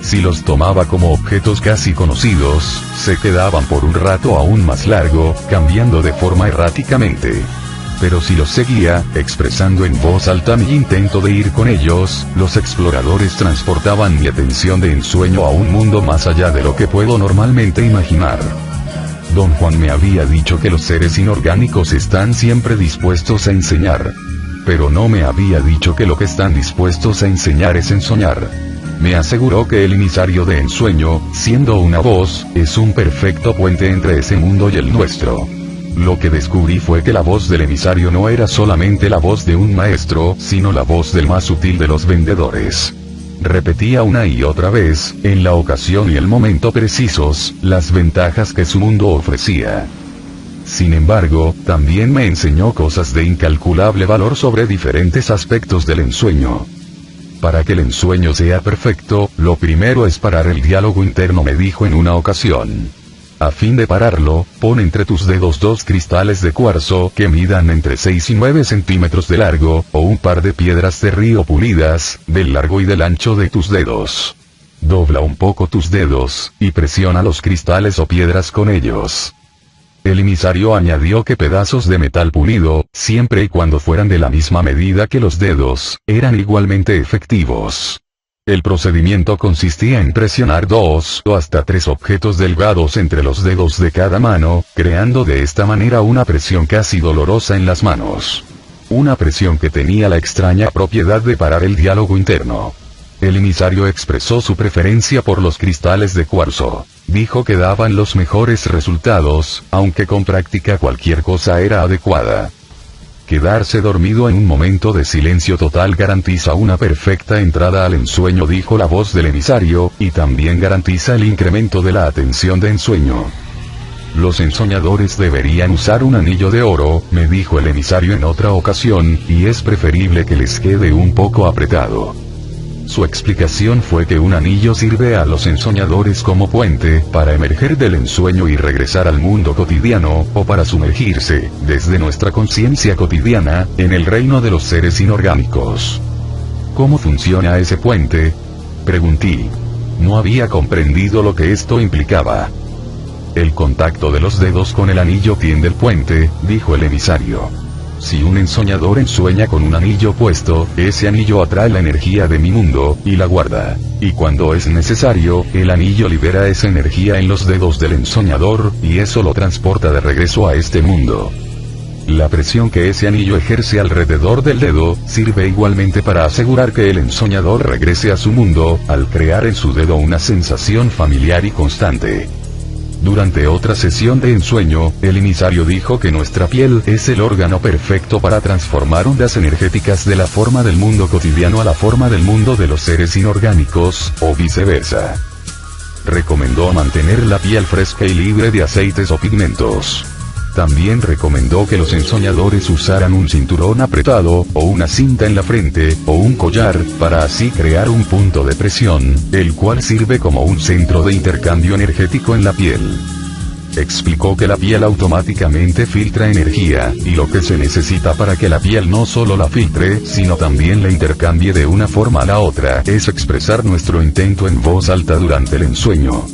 Si los tomaba como objetos casi conocidos, se quedaban por un rato aún más largo, cambiando de forma erráticamente. Pero si los seguía, expresando en voz alta mi intento de ir con ellos, los exploradores transportaban mi atención de ensueño a un mundo más allá de lo que puedo normalmente imaginar. Don Juan me había dicho que los seres inorgánicos están siempre dispuestos a enseñar. Pero no me había dicho que lo que están dispuestos a enseñar es ensoñar. Me aseguró que el emisario de ensueño, siendo una voz, es un perfecto puente entre ese mundo y el nuestro. Lo que descubrí fue que la voz del emisario no era solamente la voz de un maestro, sino la voz del más sutil de los vendedores. Repetía una y otra vez, en la ocasión y el momento precisos, las ventajas que su mundo ofrecía. Sin embargo, también me enseñó cosas de incalculable valor sobre diferentes aspectos del ensueño. Para que el ensueño sea perfecto, lo primero es parar el diálogo interno, me dijo en una ocasión. A fin de pararlo, pon entre tus dedos 2 cristales de cuarzo que midan entre 6 y 9 centímetros de largo, o un par de piedras de río pulidas, del largo y del ancho de tus dedos. Dobla un poco tus dedos, y presiona los cristales o piedras con ellos. El emisario añadió que pedazos de metal pulido, siempre y cuando fueran de la misma medida que los dedos, eran igualmente efectivos. El procedimiento consistía en presionar 2 o hasta 3 objetos delgados entre los dedos de cada mano, creando de esta manera una presión casi dolorosa en las manos. Una presión que tenía la extraña propiedad de parar el diálogo interno. El emisario expresó su preferencia por los cristales de cuarzo. Dijo que daban los mejores resultados, aunque con práctica cualquier cosa era adecuada. Quedarse dormido en un momento de silencio total garantiza una perfecta entrada al ensueño, dijo la voz del emisario, y también garantiza el incremento de la atención de ensueño. Los ensoñadores deberían usar un anillo de oro, me dijo el emisario en otra ocasión, y es preferible que les quede un poco apretado. Su explicación fue que un anillo sirve a los ensoñadores como puente, para emerger del ensueño y regresar al mundo cotidiano, o para sumergirse, desde nuestra conciencia cotidiana, en el reino de los seres inorgánicos. ¿Cómo funciona ese puente?, pregunté. No había comprendido lo que esto implicaba. El contacto de los dedos con el anillo tiende el puente, dijo el emisario. Si un ensoñador ensueña con un anillo puesto, ese anillo atrae la energía de mi mundo, y la guarda. Y cuando es necesario, el anillo libera esa energía en los dedos del ensoñador, y eso lo transporta de regreso a este mundo. La presión que ese anillo ejerce alrededor del dedo, sirve igualmente para asegurar que el ensoñador regrese a su mundo, al crear en su dedo una sensación familiar y constante. Durante otra sesión de ensueño, el emisario dijo que nuestra piel es el órgano perfecto para transformar ondas energéticas de la forma del mundo cotidiano a la forma del mundo de los seres inorgánicos, o viceversa. Recomendó mantener la piel fresca y libre de aceites o pigmentos. También recomendó que los ensoñadores usaran un cinturón apretado, o una cinta en la frente, o un collar, para así crear un punto de presión, el cual sirve como un centro de intercambio energético en la piel. Explicó que la piel automáticamente filtra energía, y lo que se necesita para que la piel no solo la filtre, sino también la intercambie de una forma a la otra, es expresar nuestro intento en voz alta durante el ensueño.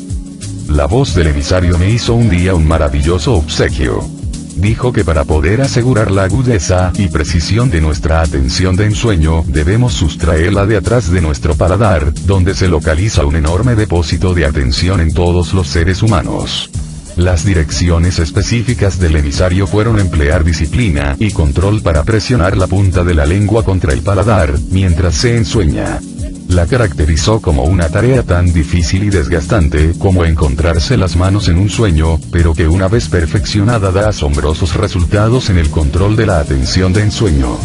La voz del emisario me hizo un día un maravilloso obsequio. Dijo que para poder asegurar la agudeza y precisión de nuestra atención de ensueño, debemos sustraerla de atrás de nuestro paladar, donde se localiza un enorme depósito de atención en todos los seres humanos. Las direcciones específicas del emisario fueron emplear disciplina y control para presionar la punta de la lengua contra el paladar, mientras se ensueña. La caracterizó como una tarea tan difícil y desgastante como encontrarse las manos en un sueño, pero que una vez perfeccionada da asombrosos resultados en el control de la atención de ensueño.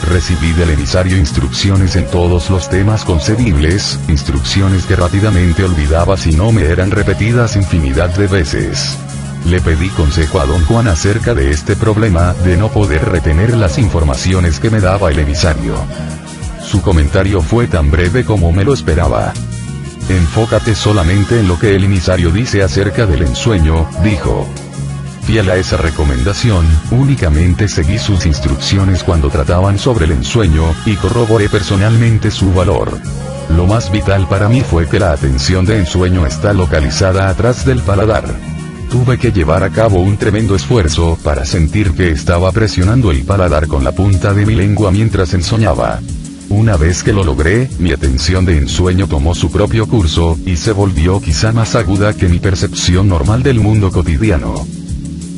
Recibí del emisario instrucciones en todos los temas concebibles, instrucciones que rápidamente olvidaba si no me eran repetidas infinidad de veces. Le pedí consejo a don Juan acerca de este problema de no poder retener las informaciones que me daba el emisario. Su comentario fue tan breve como me lo esperaba. Enfócate solamente en lo que el emisario dice acerca del ensueño, dijo. Fiel a esa recomendación, únicamente seguí sus instrucciones cuando trataban sobre el ensueño, y corroboré personalmente su valor. Lo más vital para mí fue que la atención de ensueño está localizada atrás del paladar. Tuve que llevar a cabo un tremendo esfuerzo para sentir que estaba presionando el paladar con la punta de mi lengua mientras ensoñaba. Una vez que lo logré, mi atención de ensueño tomó su propio curso, y se volvió quizá más aguda que mi percepción normal del mundo cotidiano.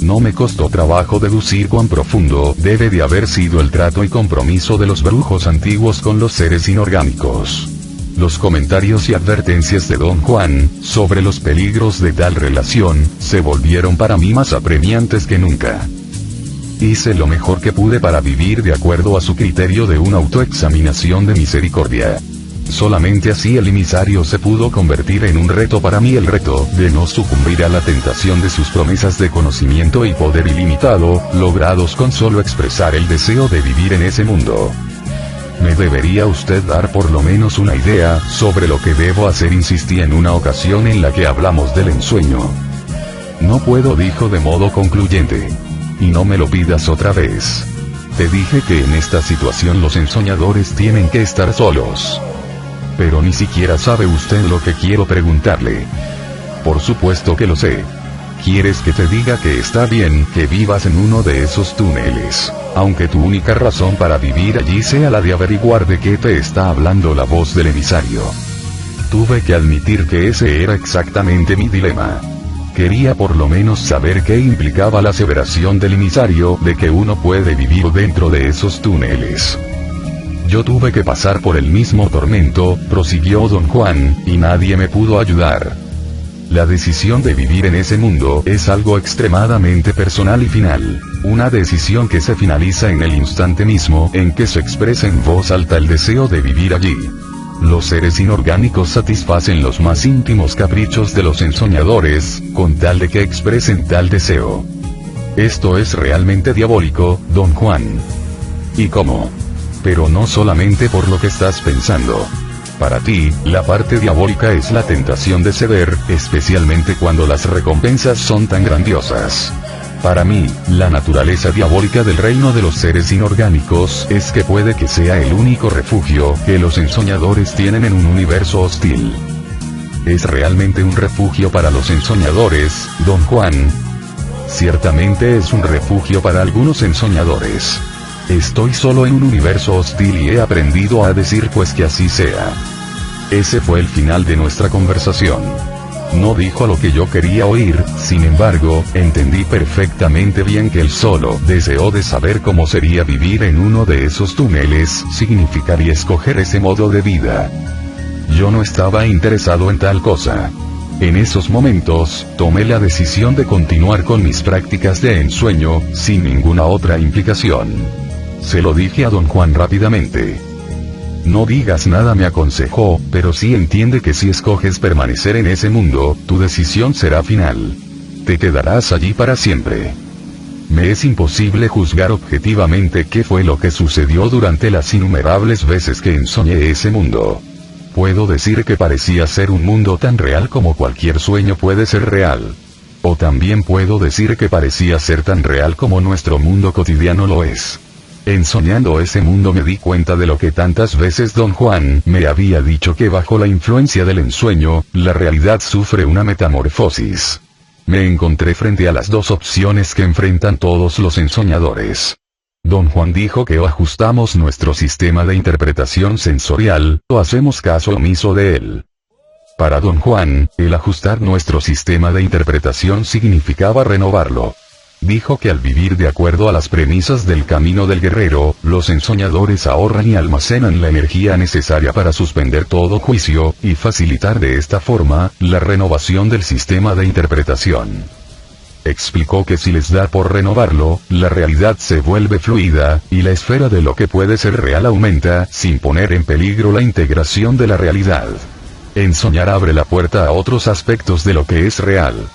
No me costó trabajo deducir cuán profundo debe de haber sido el trato y compromiso de los brujos antiguos con los seres inorgánicos. Los comentarios y advertencias de don Juan, sobre los peligros de tal relación, se volvieron para mí más apremiantes que nunca. Hice lo mejor que pude para vivir de acuerdo a su criterio de una autoexaminación de misericordia. Solamente así el emisario se pudo convertir en un reto para mí, el reto de no sucumbir a la tentación de sus promesas de conocimiento y poder ilimitado, logrados con solo expresar el deseo de vivir en ese mundo. ¿Me debería usted dar por lo menos una idea sobre lo que debo hacer?, insistí en una ocasión en la que hablamos del ensueño. No puedo, dijo de modo concluyente. Y no me lo pidas otra vez. Te dije que en esta situación los ensoñadores tienen que estar solos. Pero ni siquiera sabe usted lo que quiero preguntarle. Por supuesto que lo sé. ¿Quieres que te diga que está bien que vivas en uno de esos túneles? Aunque tu única razón para vivir allí sea la de averiguar de qué te está hablando la voz del emisario. Tuve que admitir que ese era exactamente mi dilema. Quería por lo menos saber qué implicaba la aseveración del emisario de que uno puede vivir dentro de esos túneles. Yo tuve que pasar por el mismo tormento, prosiguió don Juan, y nadie me pudo ayudar. La decisión de vivir en ese mundo es algo extremadamente personal y final. Una decisión que se finaliza en el instante mismo en que se expresa en voz alta el deseo de vivir allí. Los seres inorgánicos satisfacen los más íntimos caprichos de los ensoñadores, con tal de que expresen tal deseo. Esto es realmente diabólico, don Juan. ¿Y cómo? Pero no solamente por lo que estás pensando. Para ti, la parte diabólica es la tentación de ceder, especialmente cuando las recompensas son tan grandiosas. Para mí, la naturaleza diabólica del reino de los seres inorgánicos es que puede que sea el único refugio que los ensoñadores tienen en un universo hostil. ¿Es realmente un refugio para los ensoñadores, don Juan? Ciertamente es un refugio para algunos ensoñadores. Estoy solo en un universo hostil y he aprendido a decir pues que así sea. Ese fue el final de nuestra conversación. No dijo lo que yo quería oír, sin embargo, entendí perfectamente bien que él solo deseó de saber cómo sería vivir en uno de esos túneles, significar y escoger ese modo de vida. Yo no estaba interesado en tal cosa. En esos momentos, tomé la decisión de continuar con mis prácticas de ensueño, sin ninguna otra implicación. Se lo dije a don Juan rápidamente. No digas nada, me aconsejó, pero sí entiende que si escoges permanecer en ese mundo, tu decisión será final. Te quedarás allí para siempre. Me es imposible juzgar objetivamente qué fue lo que sucedió durante las innumerables veces que ensoñé ese mundo. Puedo decir que parecía ser un mundo tan real como cualquier sueño puede ser real. O también puedo decir que parecía ser tan real como nuestro mundo cotidiano lo es. Ensoñando ese mundo me di cuenta de lo que tantas veces don Juan me había dicho, que bajo la influencia del ensueño, la realidad sufre una metamorfosis. Me encontré frente a las dos opciones que enfrentan todos los ensoñadores. Don Juan dijo que o ajustamos nuestro sistema de interpretación sensorial, o hacemos caso omiso de él. Para don Juan, el ajustar nuestro sistema de interpretación significaba renovarlo. Dijo que al vivir de acuerdo a las premisas del camino del guerrero, los ensoñadores ahorran y almacenan la energía necesaria para suspender todo juicio, y facilitar de esta forma, la renovación del sistema de interpretación. Explicó que si les da por renovarlo, la realidad se vuelve fluida, y la esfera de lo que puede ser real aumenta, sin poner en peligro la integración de la realidad. Ensoñar abre la puerta a otros aspectos de lo que es real.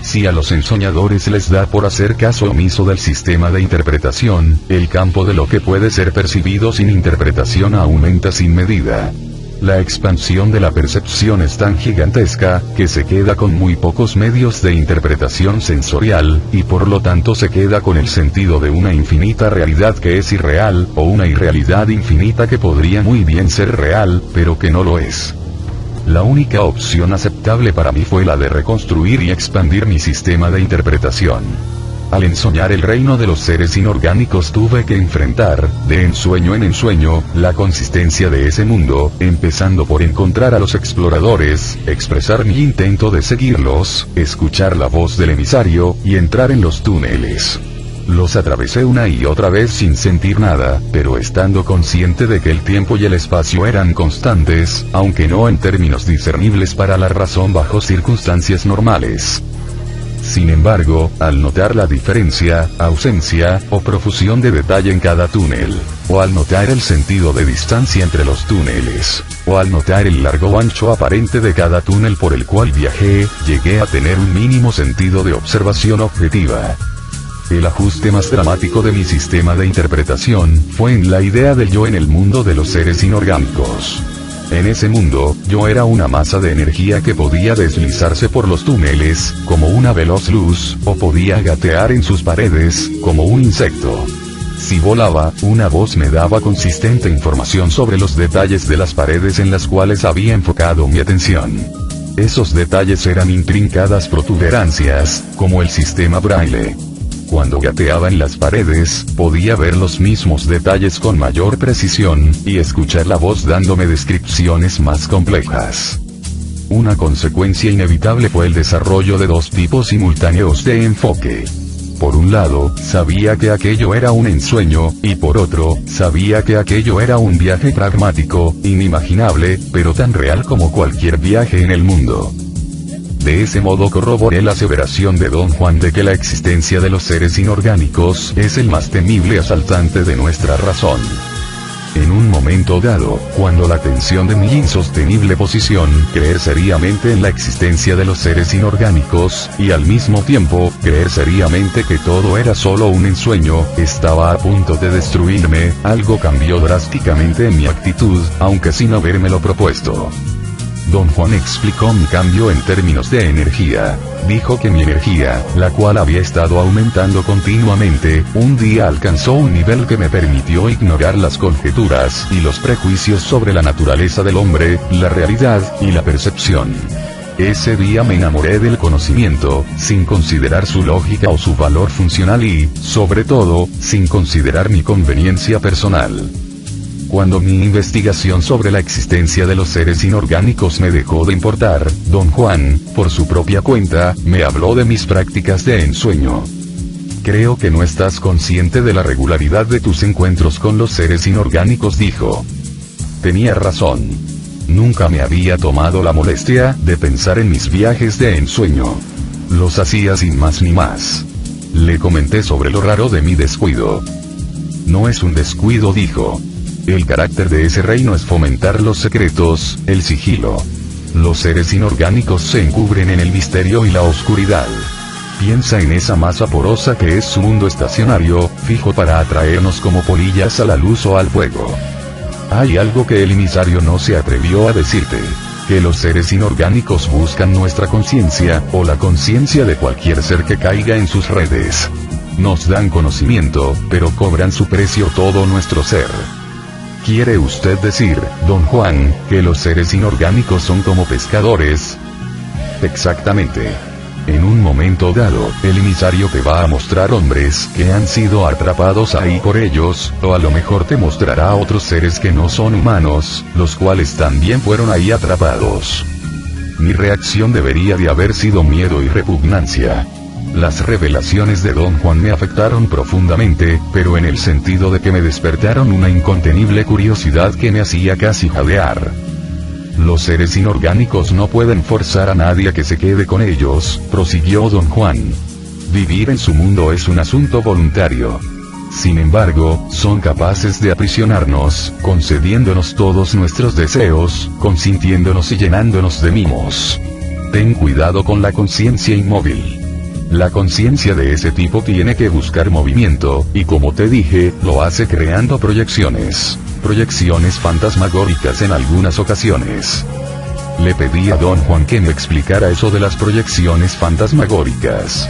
Si a los ensoñadores les da por hacer caso omiso del sistema de interpretación, el campo de lo que puede ser percibido sin interpretación aumenta sin medida. La expansión de la percepción es tan gigantesca, que se queda con muy pocos medios de interpretación sensorial, y por lo tanto se queda con el sentido de una infinita realidad que es irreal, o una irrealidad infinita que podría muy bien ser real, pero que no lo es. La única opción aceptable para mí fue la de reconstruir y expandir mi sistema de interpretación. Al ensoñar el reino de los seres inorgánicos tuve que enfrentar, de ensueño en ensueño, la consistencia de ese mundo, empezando por encontrar a los exploradores, expresar mi intento de seguirlos, escuchar la voz del emisario, y entrar en los túneles. Los atravesé una y otra vez sin sentir nada, pero estando consciente de que el tiempo y el espacio eran constantes, aunque no en términos discernibles para la razón bajo circunstancias normales. Sin embargo, al notar la diferencia, ausencia, o profusión de detalle en cada túnel, o al notar el sentido de distancia entre los túneles, o al notar el largo o ancho aparente de cada túnel por el cual viajé, llegué a tener un mínimo sentido de observación objetiva. El ajuste más dramático de mi sistema de interpretación fue en la idea del yo en el mundo de los seres inorgánicos. En ese mundo, yo era una masa de energía que podía deslizarse por los túneles, como una veloz luz, o podía gatear en sus paredes, como un insecto. Si volaba, una voz me daba consistente información sobre los detalles de las paredes en las cuales había enfocado mi atención. Esos detalles eran intrincadas protuberancias, como el sistema Braille. Cuando gateaba en las paredes, podía ver los mismos detalles con mayor precisión, y escuchar la voz dándome descripciones más complejas. Una consecuencia inevitable fue el desarrollo de dos tipos simultáneos de enfoque. Por un lado, sabía que aquello era un ensueño, y por otro, sabía que aquello era un viaje pragmático, inimaginable, pero tan real como cualquier viaje en el mundo. De ese modo corroboré la aseveración de Don Juan de que la existencia de los seres inorgánicos es el más temible asaltante de nuestra razón. En un momento dado, cuando la tensión de mi insostenible posición, creer seriamente en la existencia de los seres inorgánicos, y al mismo tiempo, creer seriamente que todo era solo un ensueño, estaba a punto de destruirme, algo cambió drásticamente en mi actitud, aunque sin habérmelo propuesto. Don Juan explicó mi cambio en términos de energía. Dijo que mi energía, la cual había estado aumentando continuamente, un día alcanzó un nivel que me permitió ignorar las conjeturas y los prejuicios sobre la naturaleza del hombre, la realidad y la percepción. Ese día me enamoré del conocimiento, sin considerar su lógica o su valor funcional y, sobre todo, sin considerar mi conveniencia personal. Cuando mi investigación sobre la existencia de los seres inorgánicos me dejó de importar, Don Juan, por su propia cuenta, me habló de mis prácticas de ensueño. Creo que no estás consciente de la regularidad de tus encuentros con los seres inorgánicos, dijo. Tenía razón. Nunca me había tomado la molestia de pensar en mis viajes de ensueño. Los hacía sin más ni más. Le comenté sobre lo raro de mi descuido. No es un descuido, dijo. El carácter de ese reino es fomentar los secretos, el sigilo. Los seres inorgánicos se encubren en el misterio y la oscuridad. Piensa en esa masa porosa que es su mundo estacionario, fijo para atraernos como polillas a la luz o al fuego. Hay algo que el emisario no se atrevió a decirte. Que los seres inorgánicos buscan nuestra conciencia, o la conciencia de cualquier ser que caiga en sus redes. Nos dan conocimiento, pero cobran su precio todo nuestro ser. ¿Quiere usted decir, Don Juan, que los seres inorgánicos son como pescadores? Exactamente. En un momento dado, el emisario te va a mostrar hombres que han sido atrapados ahí por ellos, o a lo mejor te mostrará otros seres que no son humanos, los cuales también fueron ahí atrapados. Mi reacción debería de haber sido miedo y repugnancia. Las revelaciones de Don Juan me afectaron profundamente, pero en el sentido de que me despertaron una incontenible curiosidad que me hacía casi jadear. Los seres inorgánicos no pueden forzar a nadie a que se quede con ellos, prosiguió Don Juan. Vivir en su mundo es un asunto voluntario. Sin embargo, son capaces de aprisionarnos, concediéndonos todos nuestros deseos, consintiéndonos y llenándonos de mimos. Ten cuidado con la conciencia inmóvil. La conciencia de ese tipo tiene que buscar movimiento, y como te dije, lo hace creando proyecciones fantasmagóricas en algunas ocasiones. Le pedí a Don Juan que me explicara eso de las proyecciones fantasmagóricas.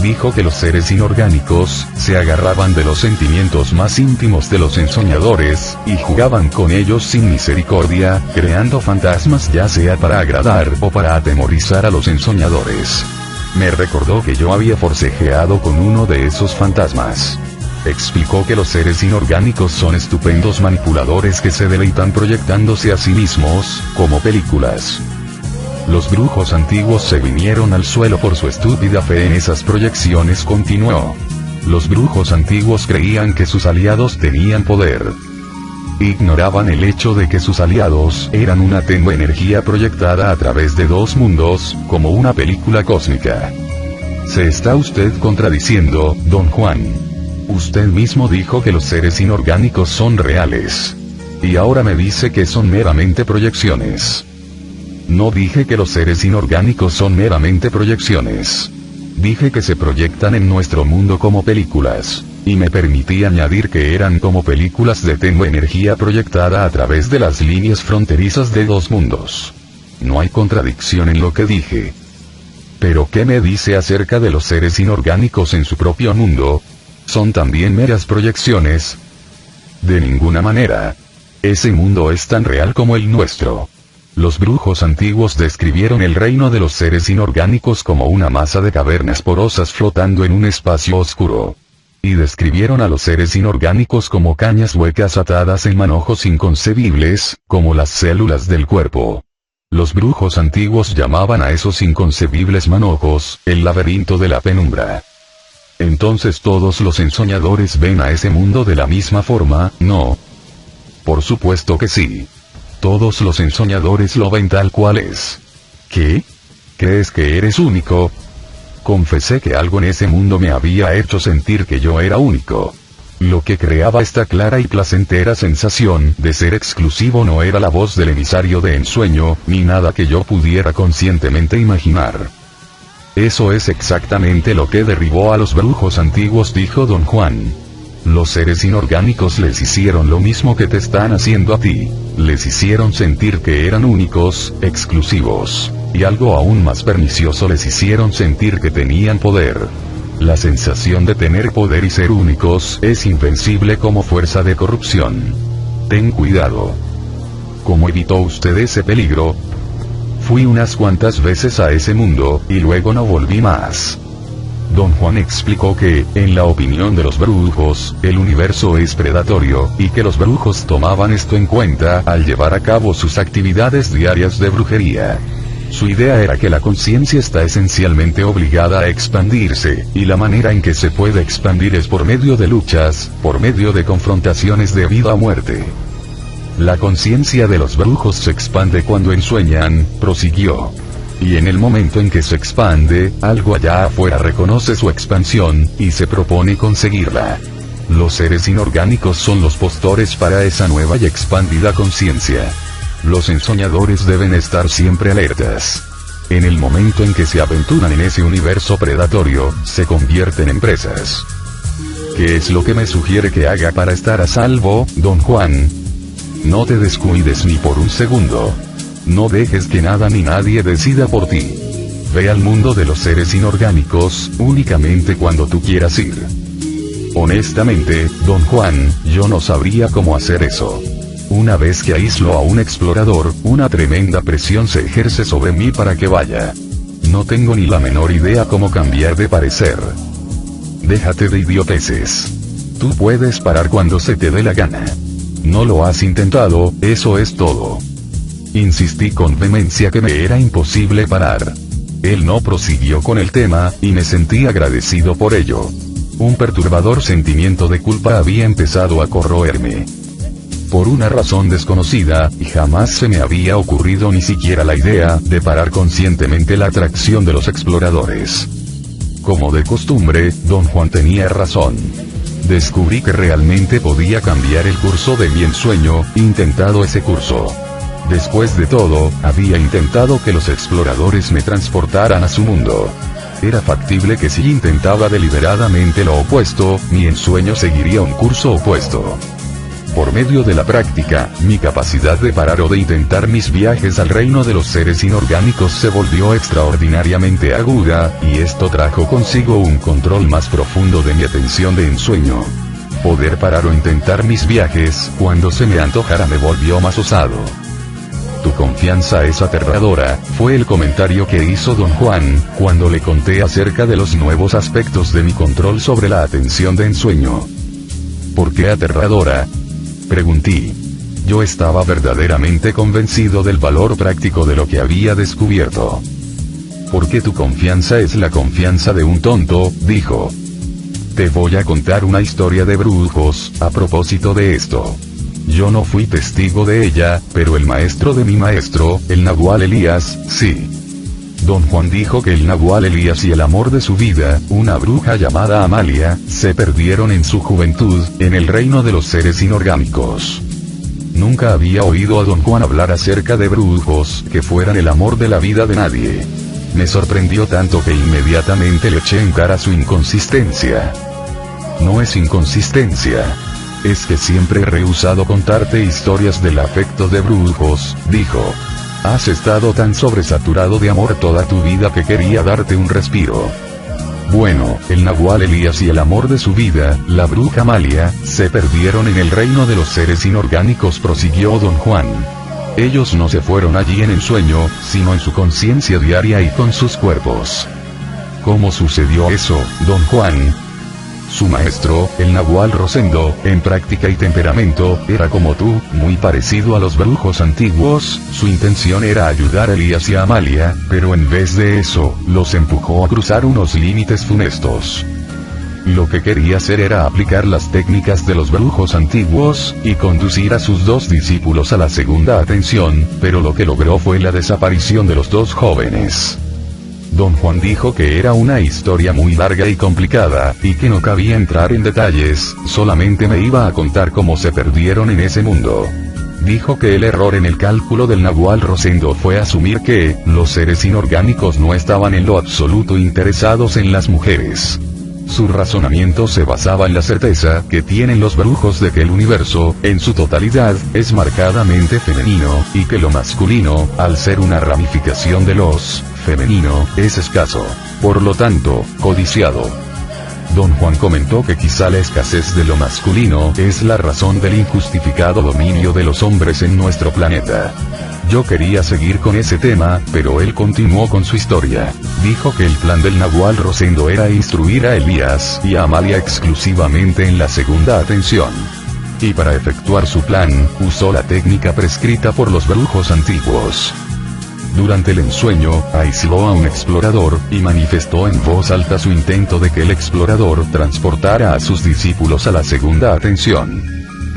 Dijo que los seres inorgánicos se agarraban de los sentimientos más íntimos de los ensoñadores, y jugaban con ellos sin misericordia, creando fantasmas ya sea para agradar o para atemorizar a los ensoñadores. Me recordó que yo había forcejeado con uno de esos fantasmas. Explicó que los seres inorgánicos son estupendos manipuladores que se deleitan proyectándose a sí mismos, como películas. Los brujos antiguos se vinieron al suelo por su estúpida fe en esas proyecciones, continuó. Los brujos antiguos creían que sus aliados tenían poder. Ignoraban el hecho de que sus aliados eran una tenue energía proyectada a través de dos mundos, como una película cósmica. Se está usted contradiciendo, Don Juan. Usted mismo dijo que los seres inorgánicos son reales. Y ahora me dice que son meramente proyecciones. No dije que los seres inorgánicos son meramente proyecciones. Dije que se proyectan en nuestro mundo como películas. Y me permití añadir que eran como películas de tenue energía proyectada a través de las líneas fronterizas de dos mundos. No hay contradicción en lo que dije. ¿Pero qué me dice acerca de los seres inorgánicos en su propio mundo? ¿Son también meras proyecciones? De ninguna manera. Ese mundo es tan real como el nuestro. Los brujos antiguos describieron el reino de los seres inorgánicos como una masa de cavernas porosas flotando en un espacio oscuro. Y describieron a los seres inorgánicos como cañas huecas atadas en manojos inconcebibles, como las células del cuerpo. Los brujos antiguos llamaban a esos inconcebibles manojos, el laberinto de la penumbra. Entonces todos los ensoñadores ven a ese mundo de la misma forma, ¿no? Por supuesto que sí. Todos los ensoñadores lo ven tal cual es. ¿Qué? ¿Crees que eres único? Confesé que algo en ese mundo me había hecho sentir que yo era único. Lo que creaba esta clara y placentera sensación de ser exclusivo no era la voz del emisario de ensueño, ni nada que yo pudiera conscientemente imaginar. Eso es exactamente lo que derribó a los brujos antiguos, dijo Don Juan. Los seres inorgánicos les hicieron lo mismo que te están haciendo a ti. Les hicieron sentir que eran únicos, exclusivos. Y algo aún más pernicioso, les hicieron sentir que tenían poder. La sensación de tener poder y ser únicos es invencible como fuerza de corrupción. Ten cuidado. ¿Cómo evitó usted ese peligro? Fui unas cuantas veces a ese mundo, y luego no volví más. Don Juan explicó que, en la opinión de los brujos, el universo es predatorio, y que los brujos tomaban esto en cuenta al llevar a cabo sus actividades diarias de brujería. Su idea era que la conciencia está esencialmente obligada a expandirse, y la manera en que se puede expandir es por medio de luchas, por medio de confrontaciones de vida o muerte. La conciencia de los brujos se expande cuando ensueñan, prosiguió. Y en el momento en que se expande, algo allá afuera reconoce su expansión, y se propone conseguirla. Los seres inorgánicos son los postores para esa nueva y expandida conciencia. Los ensoñadores deben estar siempre alertas. En el momento en que se aventuran en ese universo predatorio, se convierten en presas. ¿Qué es lo que me sugiere que haga para estar a salvo, Don Juan? No te descuides ni por un segundo. No dejes que nada ni nadie decida por ti. Ve al mundo de los seres inorgánicos, únicamente cuando tú quieras ir. Honestamente, Don Juan, yo no sabría cómo hacer eso. Una vez que aíslo a un explorador, una tremenda presión se ejerce sobre mí para que vaya. No tengo ni la menor idea cómo cambiar de parecer. Déjate de idioteces. Tú puedes parar cuando se te dé la gana. No lo has intentado, eso es todo. Insistí con vehemencia que me era imposible parar. Él no prosiguió con el tema, y me sentí agradecido por ello. Un perturbador sentimiento de culpa había empezado a corroerme. Por una razón desconocida, y jamás se me había ocurrido ni siquiera la idea de parar conscientemente la atracción de los exploradores. Como de costumbre, Don Juan tenía razón. Descubrí que realmente podía cambiar el curso de mi ensueño, intentado ese curso. Después de todo, había intentado que los exploradores me transportaran a su mundo. Era factible que si intentaba deliberadamente lo opuesto, mi ensueño seguiría un curso opuesto. Por medio de la práctica, mi capacidad de parar o de intentar mis viajes al reino de los seres inorgánicos se volvió extraordinariamente aguda, y esto trajo consigo un control más profundo de mi atención de ensueño. Poder parar o intentar mis viajes, cuando se me antojara, me volvió más osado. Tu confianza es aterradora, fue el comentario que hizo Don Juan, cuando le conté acerca de los nuevos aspectos de mi control sobre la atención de ensueño. ¿Por qué aterradora?, pregunté. Yo estaba verdaderamente convencido del valor práctico de lo que había descubierto. Porque tu confianza es la confianza de un tonto, dijo. Te voy a contar una historia de brujos, a propósito de esto. Yo no fui testigo de ella, pero el maestro de mi maestro, el Nahual Elías, sí. Don Juan dijo que el Nahual Elías y el amor de su vida, una bruja llamada Amalia, se perdieron en su juventud, en el reino de los seres inorgánicos. Nunca había oído a Don Juan hablar acerca de brujos que fueran el amor de la vida de nadie. Me sorprendió tanto que inmediatamente le eché en cara su inconsistencia. No es inconsistencia. Es que siempre he rehusado contarte historias del afecto de brujos, dijo. Has estado tan sobresaturado de amor toda tu vida que quería darte un respiro. Bueno, el Nahual Elías y el amor de su vida, la bruja Amalia, se perdieron en el reino de los seres inorgánicos, prosiguió Don Juan. Ellos no se fueron allí en el sueño, sino en su conciencia diaria y con sus cuerpos. ¿Cómo sucedió eso, don Juan? Su maestro, el Nahual Rosendo, en práctica y temperamento, era como tú, muy parecido a los brujos antiguos. Su intención era ayudar a Elías y a Amalia, pero en vez de eso, los empujó a cruzar unos límites funestos. Lo que quería hacer era aplicar las técnicas de los brujos antiguos, y conducir a sus dos discípulos a la segunda atención, pero lo que logró fue la desaparición de los dos jóvenes. Don Juan dijo que era una historia muy larga y complicada, y que no cabía entrar en detalles, solamente me iba a contar cómo se perdieron en ese mundo. Dijo que el error en el cálculo del Nahual Rosendo fue asumir que los seres inorgánicos no estaban en lo absoluto interesados en las mujeres. Su razonamiento se basaba en la certeza que tienen los brujos de que el universo, en su totalidad, es marcadamente femenino, y que lo masculino, al ser una ramificación de los femenino, es escaso, por lo tanto, codiciado. Don Juan comentó que quizá la escasez de lo masculino es la razón del injustificado dominio de los hombres en nuestro planeta. Yo quería seguir con ese tema, pero él continuó con su historia. Dijo que el plan del Nahual Rosendo era instruir a Elías y a Amalia exclusivamente en la segunda atención. Y para efectuar su plan, usó la técnica prescrita por los brujos antiguos. Durante el ensueño, aisló a un explorador, y manifestó en voz alta su intento de que el explorador transportara a sus discípulos a la segunda atención.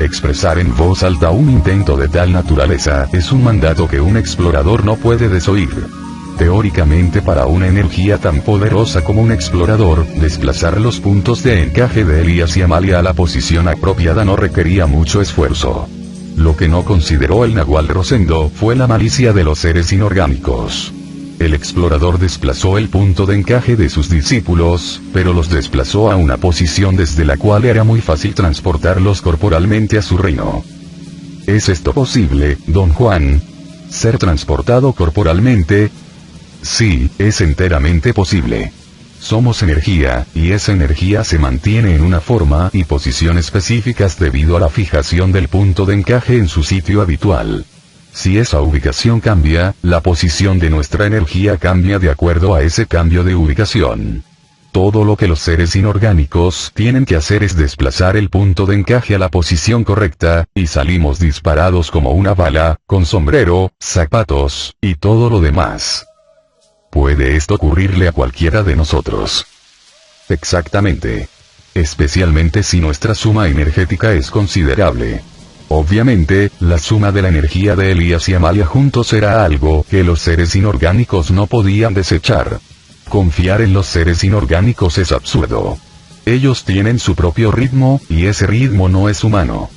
Expresar en voz alta un intento de tal naturaleza es un mandato que un explorador no puede desoír. Teóricamente, para una energía tan poderosa como un explorador, desplazar los puntos de encaje de Elías y Amalia a la posición apropiada no requería mucho esfuerzo. Lo que no consideró el Nahual Rosendo fue la malicia de los seres inorgánicos. El explorador desplazó el punto de encaje de sus discípulos, pero los desplazó a una posición desde la cual era muy fácil transportarlos corporalmente a su reino. ¿Es esto posible, don Juan? ¿Ser transportado corporalmente? Sí, es enteramente posible. Somos energía, y esa energía se mantiene en una forma y posición específicas debido a la fijación del punto de encaje en su sitio habitual. Si esa ubicación cambia, la posición de nuestra energía cambia de acuerdo a ese cambio de ubicación. Todo lo que los seres inorgánicos tienen que hacer es desplazar el punto de encaje a la posición correcta, y salimos disparados como una bala, con sombrero, zapatos, y todo lo demás. ¿Puede esto ocurrirle a cualquiera de nosotros? Exactamente. Especialmente si nuestra suma energética es considerable. Obviamente, la suma de la energía de Elías y Amalia juntos era algo que los seres inorgánicos no podían desechar. Confiar en los seres inorgánicos es absurdo. Ellos tienen su propio ritmo, y ese ritmo no es humano.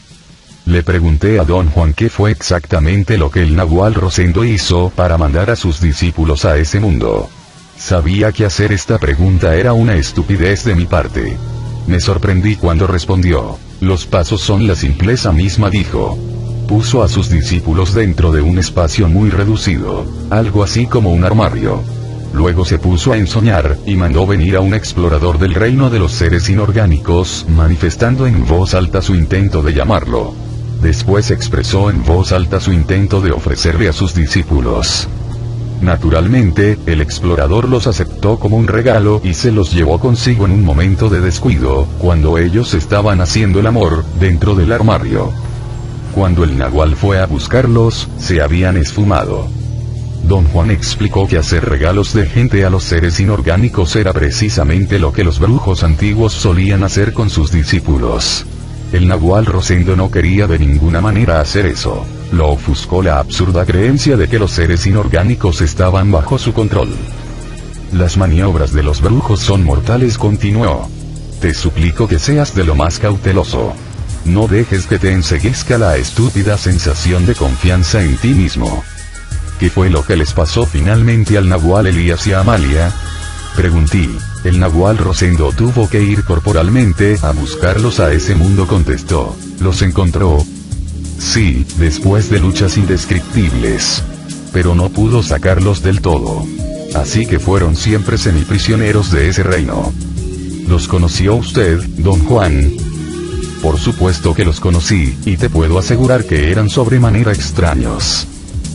Le pregunté a don Juan qué fue exactamente lo que el Nahual Rosendo hizo para mandar a sus discípulos a ese mundo. Sabía que hacer esta pregunta era una estupidez de mi parte. Me sorprendí cuando respondió. Los pasos son la simpleza misma, dijo. Puso a sus discípulos dentro de un espacio muy reducido, algo así como un armario. Luego se puso a ensoñar, y mandó venir a un explorador del reino de los seres inorgánicos, manifestando en voz alta su intento de llamarlo. Después expresó en voz alta su intento de ofrecerle a sus discípulos. Naturalmente, el explorador los aceptó como un regalo y se los llevó consigo en un momento de descuido, cuando ellos estaban haciendo el amor, dentro del armario. Cuando el Nahual fue a buscarlos, se habían esfumado. Don Juan explicó que hacer regalos de gente a los seres inorgánicos era precisamente lo que los brujos antiguos solían hacer con sus discípulos. El Nahual Rosendo no quería de ninguna manera hacer eso. Lo ofuscó la absurda creencia de que los seres inorgánicos estaban bajo su control. Las maniobras de los brujos son mortales, continuó. Te suplico que seas de lo más cauteloso. No dejes que te enceguezca la estúpida sensación de confianza en ti mismo. ¿Qué fue lo que les pasó finalmente al Nahual Elías y a Amalia? Pregunté. El Nahual Rosendo tuvo que ir corporalmente a buscarlos a ese mundo, contestó. ¿Los encontró? Sí, después de luchas indescriptibles. Pero no pudo sacarlos del todo. Así que fueron siempre semiprisioneros de ese reino. ¿Los conoció usted, don Juan? Por supuesto que los conocí, y te puedo asegurar que eran sobremanera extraños.